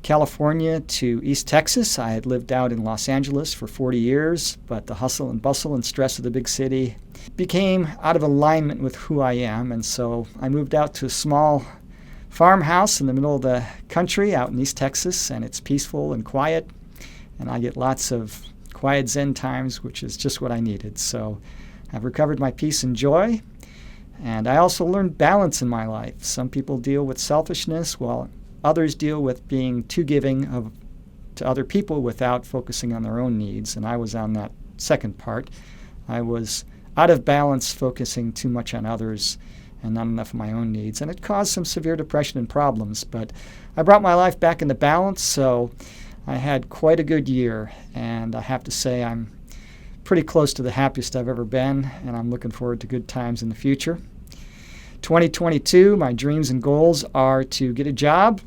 California to East Texas. I had lived out in Los Angeles for 40 years, but the hustle and bustle and stress of the big city became out of alignment with who I am, and so I moved out to a small farmhouse in the middle of the country out in East Texas, and it's peaceful and quiet, and I get lots of quiet Zen times, which is just what I needed. So I've recovered my peace and joy, and I also learned balance in my life. Some people deal with selfishness, while others deal with being too giving to other people without focusing on their own needs, and I was on that second part. I was out of balance, focusing too much on others and not enough of my own needs, and it caused some severe depression and problems. But I brought my life back into balance, so I had quite a good year, and I have to say I'm pretty close to the happiest I've ever been, and I'm looking forward to good times in the future. 2022, my dreams and goals are to get a job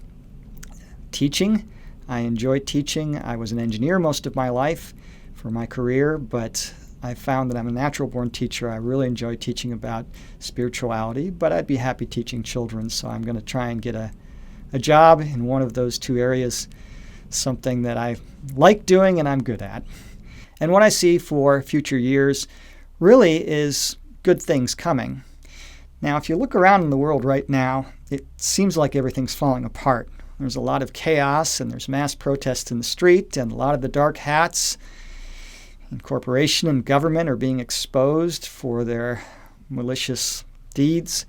teaching. I enjoy teaching. I was an engineer most of my life for my career, but I found that I'm a natural-born teacher. I really enjoy teaching about spirituality, but I'd be happy teaching children, so I'm going to try and get a job in one of those two areas, something that I like doing and I'm good at. And what I see for future years really is good things coming. Now, if you look around in the world right now, it seems like everything's falling apart. There's a lot of chaos, and there's mass protests in the street, and a lot of the dark hats and corporation and government are being exposed for their malicious deeds.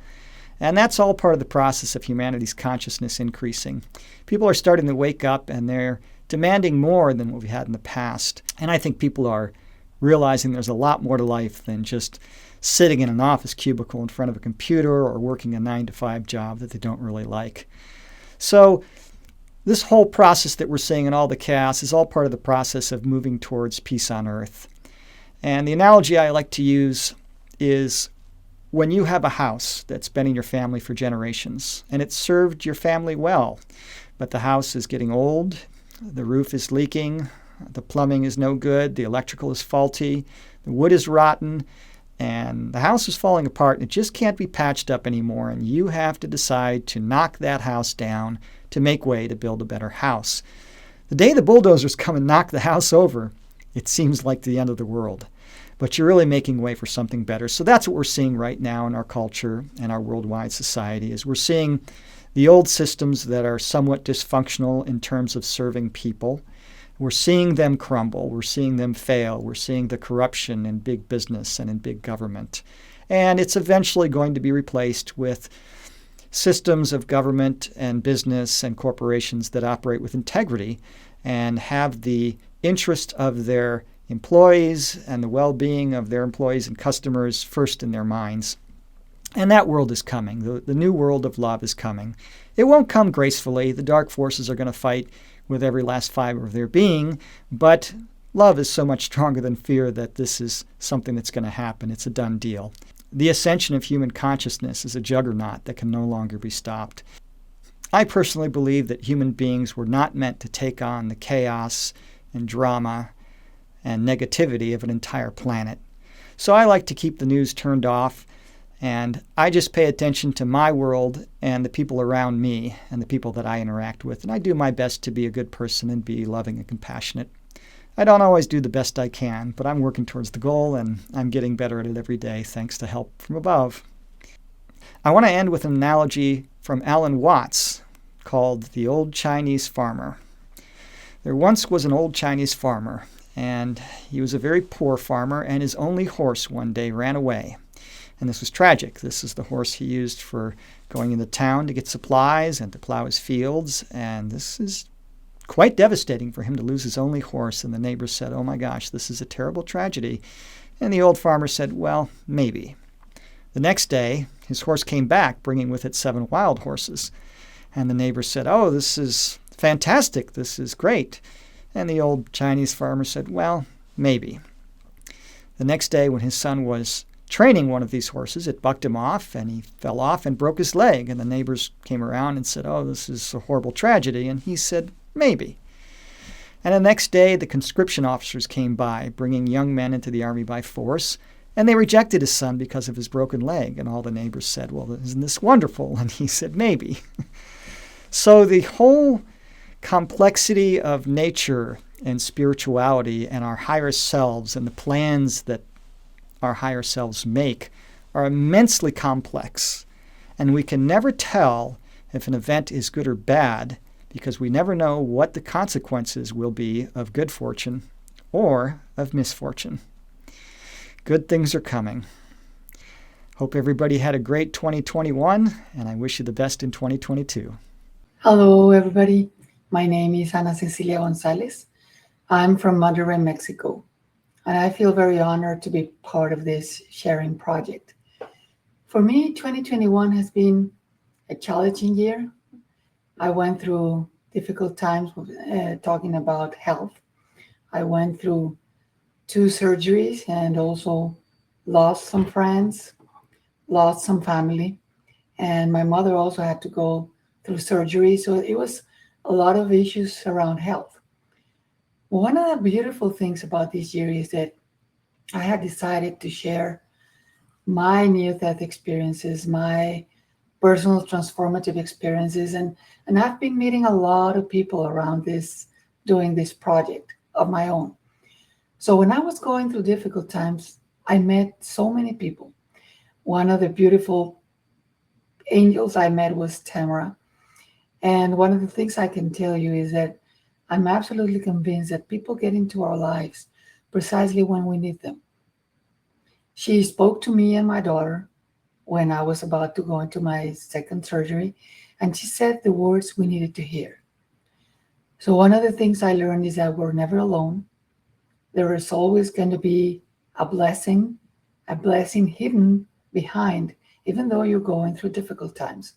And that's all part of the process of humanity's consciousness increasing. People are starting to wake up, and they're demanding more than what we had in the past. And I think people are realizing there's a lot more to life than just sitting in an office cubicle in front of a computer or working a 9-to-5 job that they don't really like. So this whole process that we're seeing in all the chaos is all part of the process of moving towards peace on earth. And the analogy I like to use is when you have a house that's been in your family for generations, and it's served your family well, but the house is getting old, the roof is leaking, the plumbing is no good, the electrical is faulty, the wood is rotten, and the house is falling apart, and it just can't be patched up anymore, and you have to decide to knock that house down to make way to build a better house. The day the bulldozers come and knock the house over, it seems like the end of the world. But you're really making way for something better. So that's what we're seeing right now in our culture and our worldwide society, is we're seeing the old systems that are somewhat dysfunctional in terms of serving people. We're seeing them crumble. We're seeing them fail. We're seeing the corruption in big business and in big government. And it's eventually going to be replaced with systems of government and business and corporations that operate with integrity and have the interest of their employees and the well-being of their employees and customers first in their minds. And that world is coming. The new world of love is coming. It won't come gracefully. The dark forces are going to fight with every last fiber of their being, but love is so much stronger than fear that this is something that's going to happen. It's a done deal. The ascension of human consciousness is a juggernaut that can no longer be stopped. I personally believe that human beings were not meant to take on the chaos and drama and negativity of an entire planet. So I like to keep the news turned off, and I just pay attention to my world and the people around me and the people that I interact with, and I do my best to be a good person and be loving and compassionate. I don't always do the best I can, but I'm working towards the goal, and I'm getting better at it every day thanks to help from above. I want to end with an analogy from Alan Watts called The Old Chinese Farmer. There once was an old Chinese farmer, and he was a very poor farmer, and his only horse one day ran away. And this was tragic. This is the horse he used for going into town to get supplies and to plow his fields, and this is quite devastating for him to lose his only horse. And the neighbors said, "Oh my gosh, this is a terrible tragedy." And the old farmer said, "Well, maybe." The next day, his horse came back, bringing with it 7 wild horses. And the neighbors said, "Oh, this is fantastic. This is great." And the old Chinese farmer said, "Well, maybe." The next day, when his son was training one of these horses, it bucked him off, and he fell off and broke his leg. And the neighbors came around and said, "Oh, this is a horrible tragedy." And he said, "Maybe." And the next day, the conscription officers came by, bringing young men into the army by force, and they rejected his son because of his broken leg. And all the neighbors said, "Well, isn't this wonderful?" And he said, "Maybe." So the whole complexity of nature and spirituality and our higher selves and the plans that our higher selves make are immensely complex. And we can never tell if an event is good or bad because we never know what the consequences will be of good fortune or of misfortune. Good things are coming. Hope everybody had a great 2021, and I wish you the best in 2022. Hello, everybody. My name is Cecilia Gonzalez. I'm from Monterrey, Mexico, and I feel very honored to be part of this sharing project. For me, 2021 has been a challenging year. I went through difficult times talking about health. I went through 2 surgeries and also lost some friends, lost some family, and my mother also had to go through surgery. So it was a lot of issues around health. One of the beautiful things about this year is that I had decided to share my near-death experiences, my personal transformative experiences, and I've been meeting a lot of people around this, doing this project of my own. So when I was going through difficult times, I met so many people. One of the beautiful angels I met was Tamara. And one of the things I can tell you is that I'm absolutely convinced that people get into our lives precisely when we need them. She spoke to me and my daughter when I was about to go into my 2nd surgery, and she said the words we needed to hear. So one of the things I learned is that we're never alone. There is always going to be a blessing hidden behind, even though you're going through difficult times.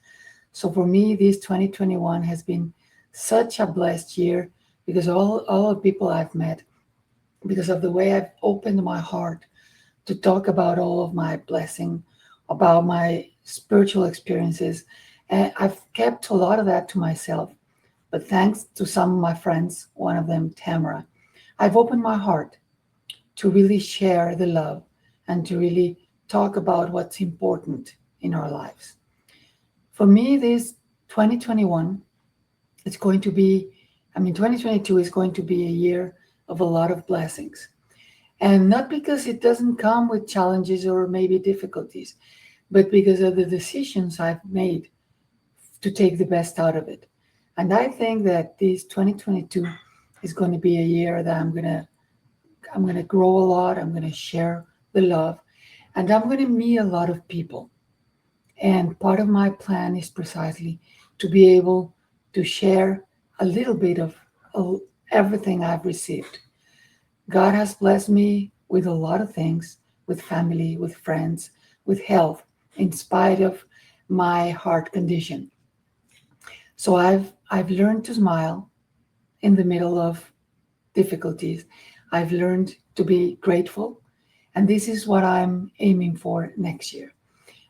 So for me, this 2021 has been such a blessed year because all the people I've met, because of the way I've opened my heart to talk about all of my blessing, about my spiritual experiences. And I've kept a lot of that to myself. But thanks to some of my friends, one of them, Tamara, I've opened my heart to really share the love and to really talk about what's important in our lives. For me, this 2021, 2022 is going to be a year of a lot of blessings. And not because it doesn't come with challenges or maybe difficulties, but because of the decisions I've made to take the best out of it. And I think that this 2022 is going to be a year that I'm going to grow a lot. I'm going to share the love, and I'm going to meet a lot of people. And part of my plan is precisely to be able to share a little bit of everything I've received. God has blessed me with a lot of things, with family, with friends, with health, in spite of my heart condition. So I've learned to smile in the middle of difficulties. I've learned to be grateful, and this is what I'm aiming for next year.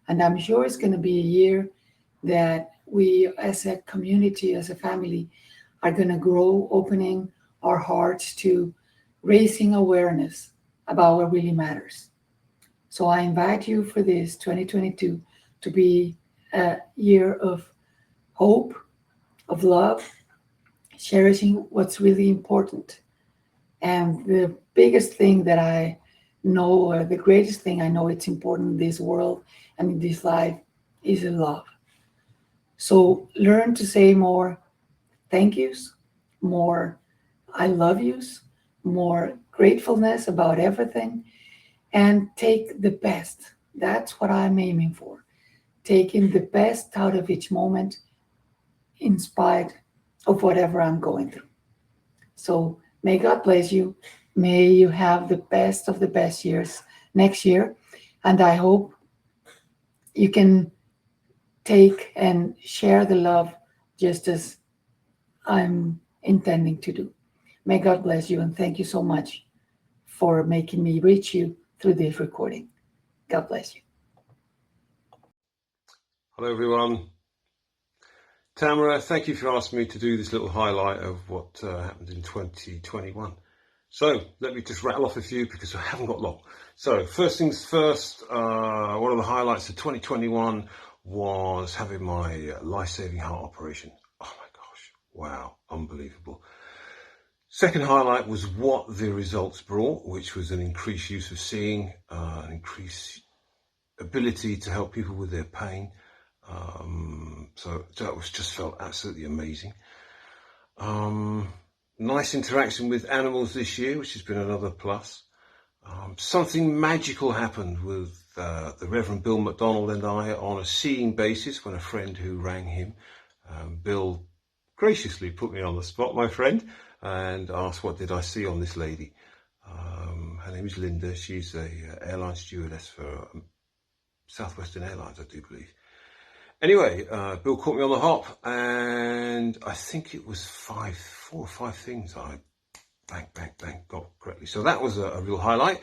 And I'm sure it's going to be a year that we, as a community, as a family, are going to grow, opening our hearts to raising awareness about what really matters. So I invite you for this 2022 to be a year of hope, of love, cherishing what's really important. And the biggest thing that I know, or the greatest thing I know it's important in this world and in this life, is love. So learn to say more thank yous, more I love yous, more gratefulness about everything, and take the best. That's what I'm aiming for. Taking the best out of each moment in spite of whatever I'm going through. So may God bless you. May you have the best of the best years next year. And I hope you can take and share the love just as I'm intending to do. May God bless you, and thank you so much for making me reach you through this recording. God bless you. Hello, everyone. Tamara, thank you for asking me to do this little highlight of what happened in 2021. So let me just rattle off a few because I haven't got long. So first things first, one of the highlights of 2021 was having my life-saving heart operation. Oh my gosh, wow, unbelievable. Second highlight was what the results brought, which was an increased use of seeing, an increased ability to help people with their pain. So that was just felt absolutely amazing. Nice interaction with animals this year, which has been another plus. Something magical happened with the Reverend Bill McDonald and I on a seeing basis when a friend who rang him, Bill graciously put me on the spot, my friend, and asked what did I see on this lady. Her name is Linda. She's a airline stewardess for Southwestern Airlines, I do believe. Anyway, Bill caught me on the hop, and I think it was 4 or 5 things I bang got correctly. So that was a real highlight.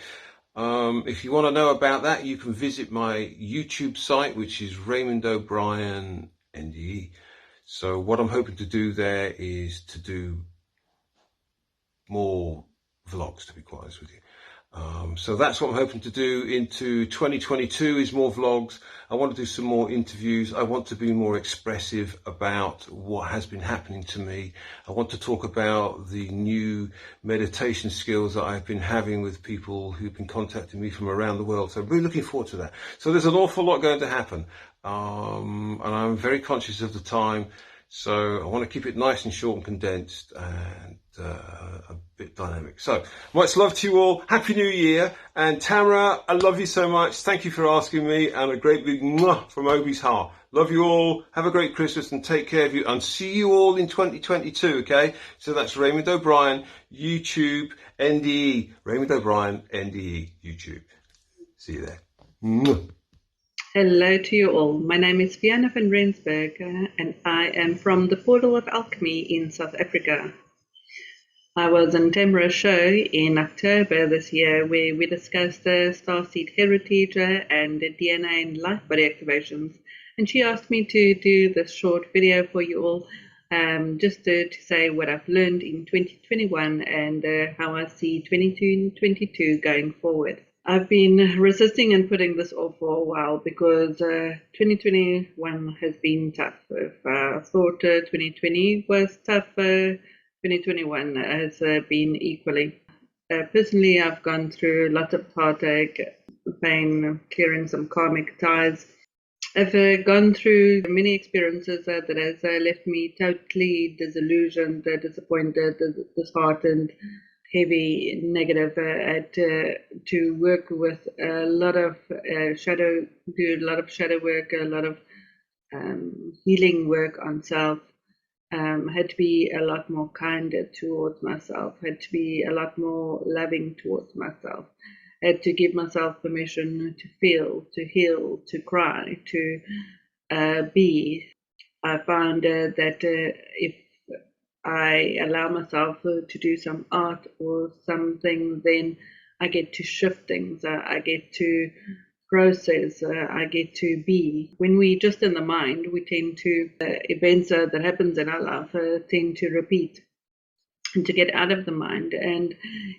If you want to know about that, you can visit my YouTube site, which is Raymond O'Brien NDE. So what I'm hoping to do there is to do more vlogs, to be quite honest with you. So that's what I'm hoping to do into 2022 is more vlogs. I want to do some more interviews. I want to be more expressive about what has been happening to me. I want to talk about the new meditation skills that I've been having with people who've been contacting me from around the world. So I'm really looking forward to that. So there's an awful lot going to happen. And I'm very conscious of the time. So I want to keep it nice and short and condensed and a bit dynamic. So much love to you all. Happy New Year. And Tamara, I love you so much. Thank you for asking me, and a great big mwah from Obi's heart. Love you all. Have a great Christmas and take care of you, and see you all in 2022. Okay. So that's Raymond O'Brien, YouTube, NDE. Raymond O'Brien, NDE, YouTube. See you there. Mwah. Hello to you all. My name is Fianna Van Rensburg, and I am from the Portal of Alchemy in South Africa. I was on Tamara's show in October this year where we discussed the starseed heritage and the DNA and life body activations. And she asked me to do this short video for you all, just to say what I've learned in 2021 and how I see 2022 going forward. I've been resisting and putting this off for a while because 2021 has been tough. If I thought 2020 was tough, 2021 has been equally. Personally, I've gone through lots of heartache, pain, clearing some karmic ties. I've gone through many experiences that has left me totally disillusioned, disappointed, disheartened, heavy, negative. I had to work with a lot of do a lot of shadow work, a lot of healing work on self. had to be a lot more kinder towards myself, had to be a lot more loving towards myself, had to give myself permission to feel, to heal, to cry, to be. I found that if I allow myself to do some art or something, then I get to shift things, I get to process, I get to be. When we just in the mind, we tend to, events that happens in our life tend to repeat, and to get out of the mind and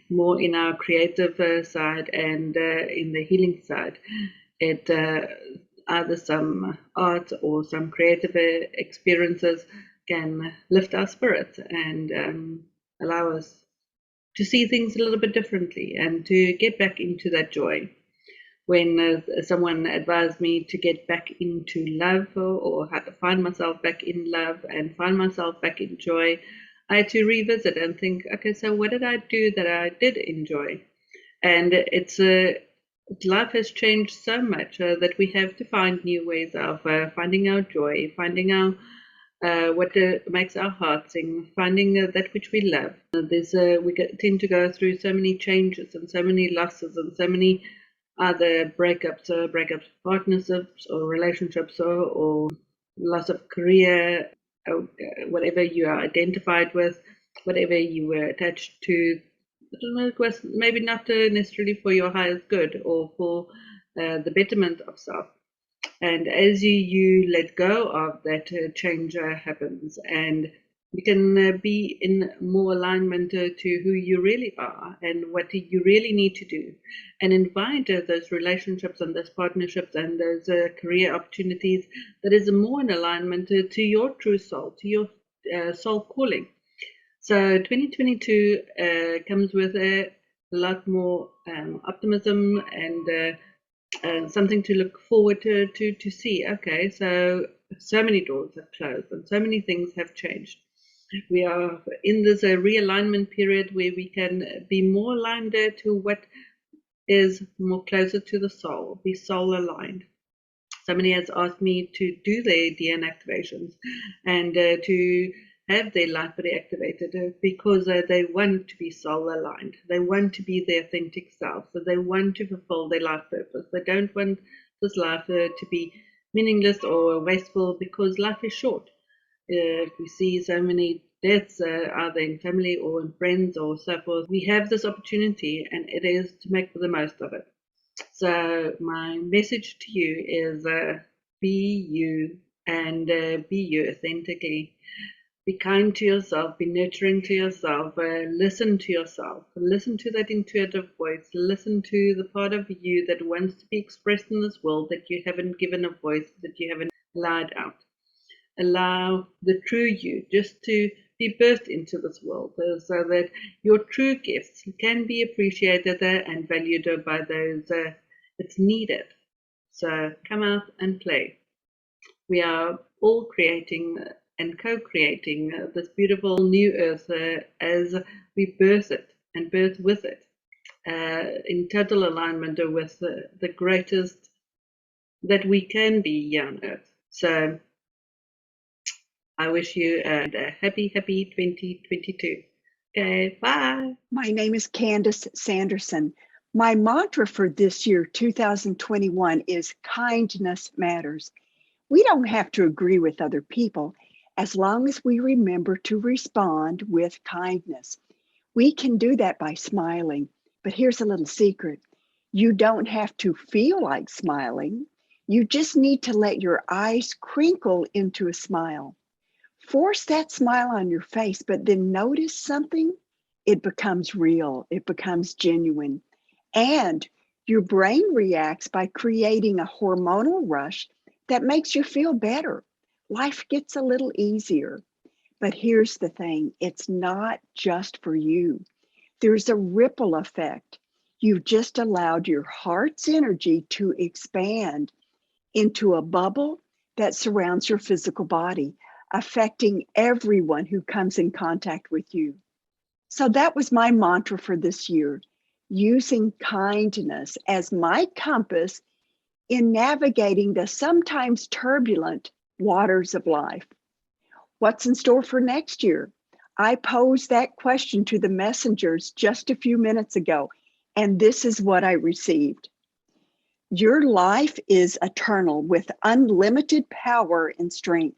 more in our creative side and in the healing side. It either some art or some creative experiences can lift our spirits and allow us to see things a little bit differently and to get back into that joy. When someone advised me to get back into love or find myself back in love and find myself back in joy, I had to revisit and think, okay, so what did I do that I did enjoy? And it's life has changed so much that we have to find new ways of finding our joy, finding our what makes our heart sing, finding that which we love. Tend to go through so many changes and so many losses and so many either breakups, partnerships, or relationships, or loss of career, whatever you are identified with, whatever you were attached to. It was maybe not necessarily for your highest good or for the betterment of self. And as you let go of that, change happens, and you can be in more alignment to who you really are and what you really need to do, and invite those relationships and those partnerships and those career opportunities that is more in alignment to your true soul, to your soul calling. So 2022 comes with a lot more optimism and something to look forward to see. Okay, so many doors have closed and so many things have changed. We are in this realignment period where we can be more aligned to what is more closer to the soul, be soul aligned. Somebody has asked me to do their DNA activations and to have their light body activated because they want to be soul aligned. They want to be their authentic self. So they want to fulfill their life purpose. They don't want this life to be meaningless or wasteful because life is short. We see so many deaths either in family or in friends or so forth. We have this opportunity and it is to make the most of it. So my message to you is be you and be you authentically. Be kind to yourself, be nurturing to yourself, listen to yourself, listen to that intuitive voice, listen to the part of you that wants to be expressed in this world that you haven't given a voice, that you haven't allowed out. Allow the true you just to be birthed into this world so that your true gifts can be appreciated and valued by those it's needed. So come out and play. We are all creating and co-creating this beautiful new earth as we birth it and birth with it in total alignment with the greatest that we can be here on earth. So I wish you a happy 2022. Okay, bye. My name is Candace Sanderson. My mantra for this year, 2021, is kindness matters. We don't have to agree with other people as long as we remember to respond with kindness. We can do that by smiling, but here's a little secret. You don't have to feel like smiling. You just need to let your eyes crinkle into a smile. Force that smile on your face, but then notice something. It becomes real. It becomes genuine. And your brain reacts by creating a hormonal rush that makes you feel better. Life gets a little easier. But here's the thing, it's not just for you. There's a ripple effect. You've just allowed your heart's energy to expand into a bubble that surrounds your physical body, affecting everyone who comes in contact with you. So that was my mantra for this year, using kindness as my compass in navigating the sometimes turbulent waters of life. What's in store for next year? I posed that question to the messengers just a few minutes ago, and this is what I received. Your life is eternal with unlimited power and strength.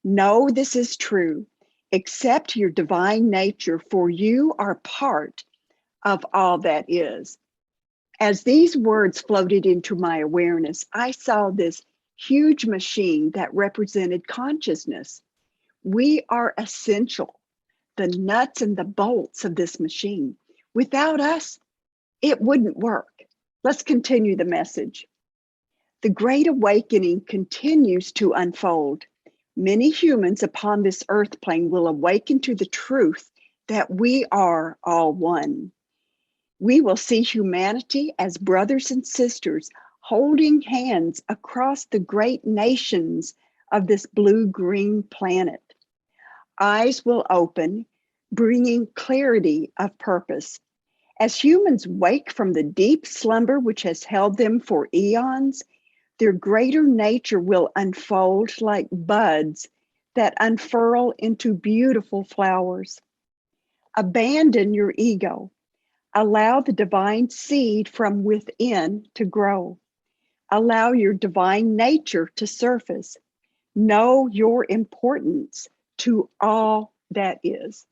Know this is true. Accept your divine nature, for you are part of all that is. As these words floated into my awareness, I saw this huge machine that represented consciousness. We are essential, the nuts and the bolts of this machine. Without us, it wouldn't work. Let's continue the message. The Great Awakening continues to unfold. Many humans upon this earth plane will awaken to the truth that we are all one. We will see humanity as brothers and sisters holding hands across the great nations of this blue-green planet. Eyes will open, bringing clarity of purpose. As humans wake from the deep slumber which has held them for eons, their greater nature will unfold like buds that unfurl into beautiful flowers. Abandon your ego. Allow the divine seed from within to grow. Allow your divine nature to surface. Know your importance to all that is.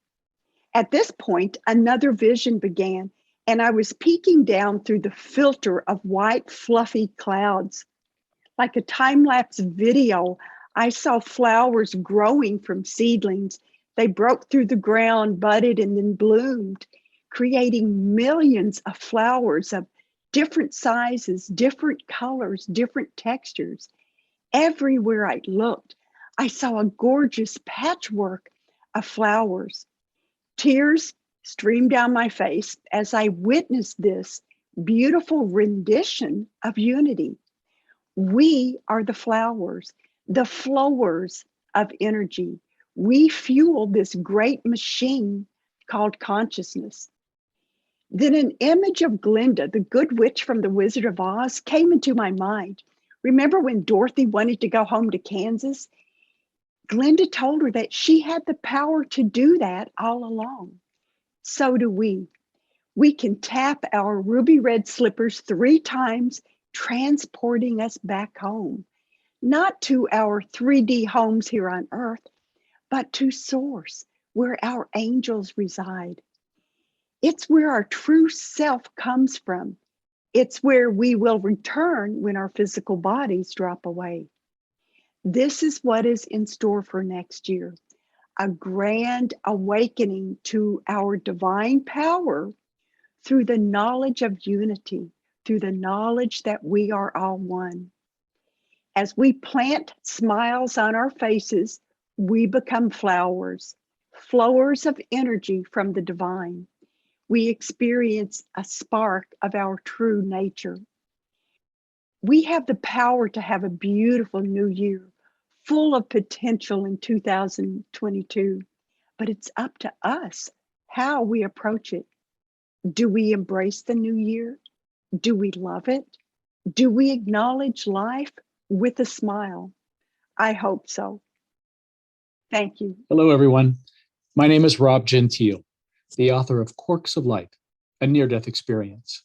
At this point, another vision began, and I was peeking down through the filter of white, fluffy clouds. Like a time-lapse video, I saw flowers growing from seedlings. They broke through the ground, budded, and then bloomed, creating millions of flowers of different sizes, different colors, different textures. Everywhere I looked, I saw a gorgeous patchwork of flowers. Tears streamed down my face as I witnessed this beautiful rendition of unity. We are the flowers, the flowers of energy. We fuel this great machine called consciousness. Then an image of Glinda, the good witch from The Wizard of Oz, came into my mind. Remember when Dorothy wanted to go home to Kansas? Glinda told her that she had the power to do that all along. So do we. We can tap our ruby red slippers 3 times, transporting us back home, not to our 3D homes here on earth, but to Source, where our angels reside. It's where our true self comes from. It's where we will return when our physical bodies drop away. This is what is in store for next year, a grand awakening to our divine power through the knowledge of unity, through the knowledge that we are all one. As we plant smiles on our faces, we become flowers, flowers of energy from the divine. We experience a spark of our true nature. We have the power to have a beautiful new year, full of potential in 2022, but it's up to us how we approach it. Do we embrace the new year? Do we love it? Do we acknowledge life with a smile? I hope so. Thank you. Hello, everyone. My name is Rob Gentile, the author of Corks of Light, a near-death experience.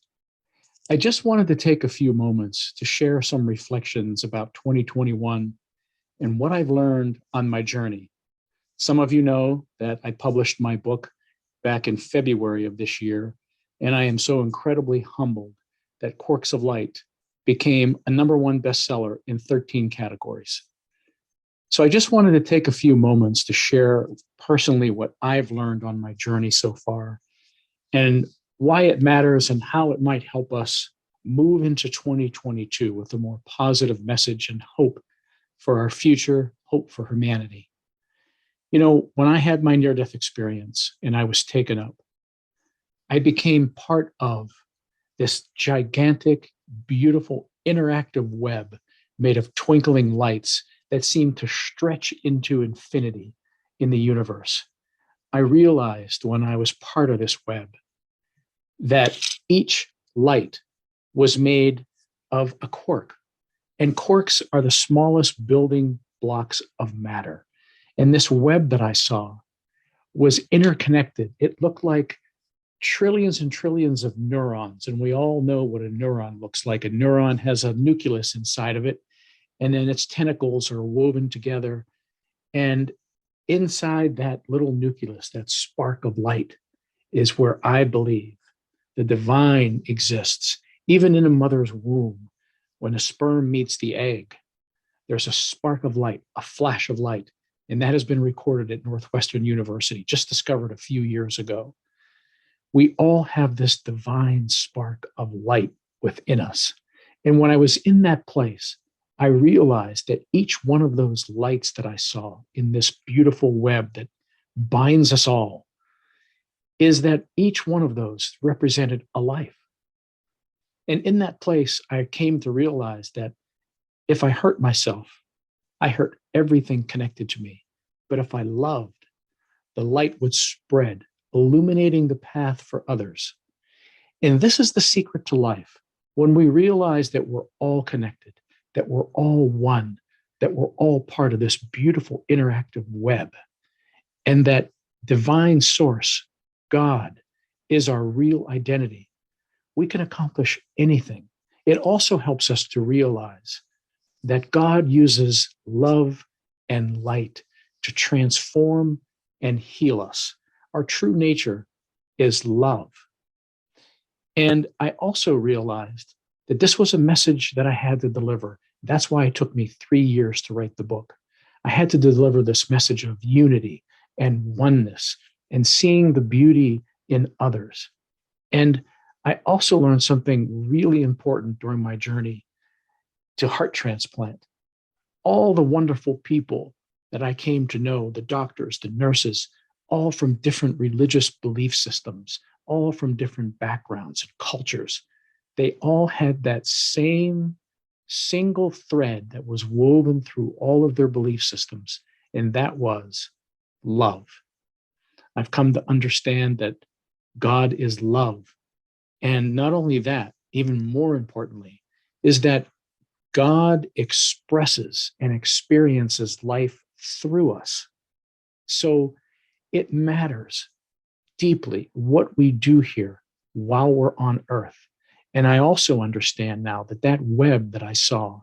I just wanted to take a few moments to share some reflections about 2021 and what I've learned on my journey. Some of you know that I published my book back in February of this year, and I am so incredibly humbled that Corks of Light became a #1 bestseller in 13 categories. So I just wanted to take a few moments to share personally what I've learned on my journey so far and why it matters and how it might help us move into 2022 with a more positive message and hope for our future, hope for humanity. You know, when I had my near-death experience and I was taken up, I became part of this gigantic, beautiful, interactive web made of twinkling lights that seemed to stretch into infinity in the universe. I realized when I was part of this web that each light was made of a quark, and quarks are the smallest building blocks of matter. And this web that I saw was interconnected. It looked like trillions and trillions of neurons. And we all know what a neuron looks like. A neuron has a nucleus inside of it, and then its tentacles are woven together. And inside that little nucleus, that spark of light, is where I believe the divine exists. Even in a mother's womb, when a sperm meets the egg, there's a spark of light, a flash of light. And that has been recorded at Northwestern University, just discovered a few years ago. We all have this divine spark of light within us. And when I was in that place, I realized that each one of those lights that I saw in this beautiful web that binds us all is that each one of those represented a life. And in that place, I came to realize that if I hurt myself, I hurt everything connected to me. But if I loved, the light would spread, illuminating the path for others. And this is the secret to life. When we realize that we're all connected, that we're all one, that we're all part of this beautiful interactive web, and that divine source, God, is our real identity, we can accomplish anything. It also helps us to realize that God uses love and light to transform and heal us. Our true nature is love. And I also realized that this was a message that I had to deliver. That's why it took me 3 years to write the book. I had to deliver this message of unity and oneness and seeing the beauty in others. And I also learned something really important during my journey to heart transplant. All the wonderful people that I came to know, the doctors, the nurses, all from different religious belief systems, all from different backgrounds and cultures, they all had that same single thread that was woven through all of their belief systems, and that was love. I've come to understand that God is love. And not only that, even more importantly, is that God expresses and experiences life through us. So it matters deeply what we do here while we're on earth. And I also understand now that that web that I saw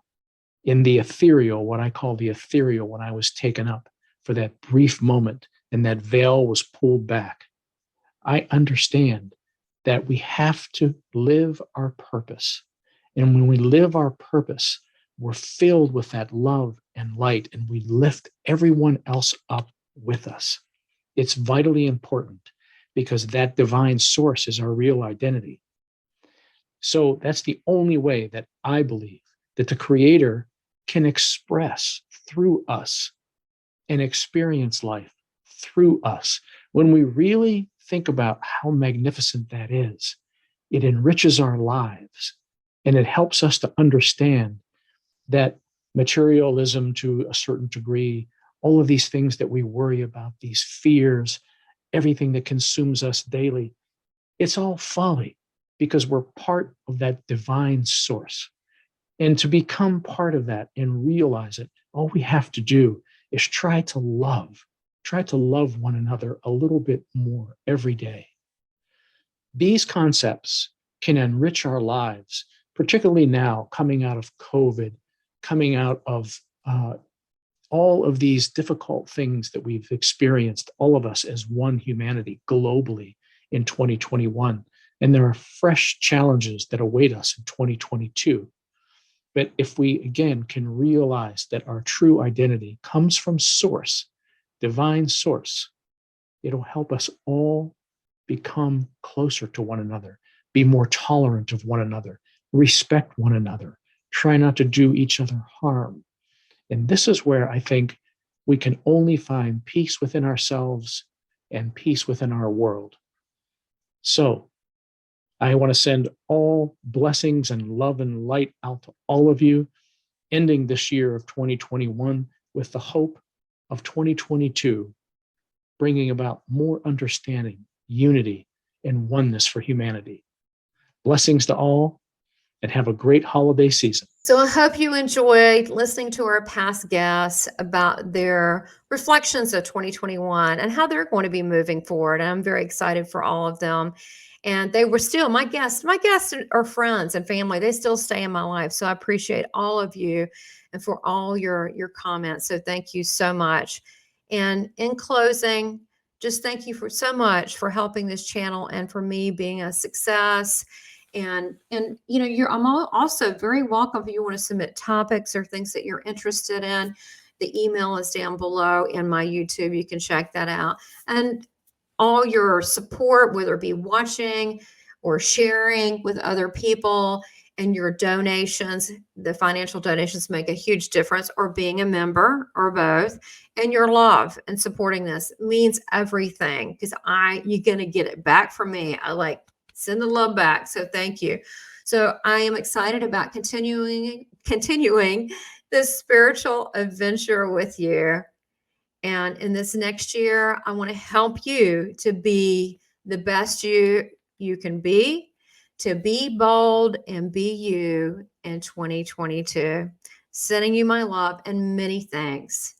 in the ethereal, what I call the ethereal, when I was taken up for that brief moment and that veil was pulled back, I understand that we have to live our purpose. And when we live our purpose, we're filled with that love and light, and we lift everyone else up with us. It's vitally important because that divine source is our real identity. So that's the only way that I believe that the Creator can express through us and experience life through us. When we really think about how magnificent that is, it enriches our lives and it helps us to understand that materialism to a certain degree, all of these things that we worry about, these fears, everything that consumes us daily, it's all folly because we're part of that divine source. And to become part of that and realize it, all we have to do is try to love one another a little bit more every day. These concepts can enrich our lives, particularly now coming out of COVID, coming out of all of these difficult things that we've experienced, all of us as one humanity globally in 2021. And there are fresh challenges that await us in 2022. But if we, again, can realize that our true identity comes from source, divine source, it'll help us all become closer to one another, be more tolerant of one another, respect one another, try not to do each other harm. And this is where I think we can only find peace within ourselves and peace within our world. So I want to send all blessings and love and light out to all of you, ending this year of 2021 with the hope of 2022, bringing about more understanding, unity, and oneness for humanity. Blessings to all. and have a great holiday season. So I hope you enjoyed listening to our past guests about their reflections of 2021 and how they're going to be moving forward. And I'm very excited for all of them. And they were still my guests. My guests are friends and family. They still stay in my life. So I appreciate all of you and for all your comments. So thank you so much. And in closing, just thank you for so much for helping this channel and for me being a success. And you know, I'm also very welcome if you want to submit topics or things that you're interested in. The email is down below in my YouTube. You can check that out. And all your support, whether it be watching or sharing with other people, and your donations, the financial donations make a huge difference, or being a member, or both. And your love and supporting this means everything, because you're going to get it back from me. I send the love back. So thank you. So I am excited about continuing this spiritual adventure with you. And in this next year, I want to help you to be the best you can be, to be bold and be you in 2022. Sending you my love and many thanks.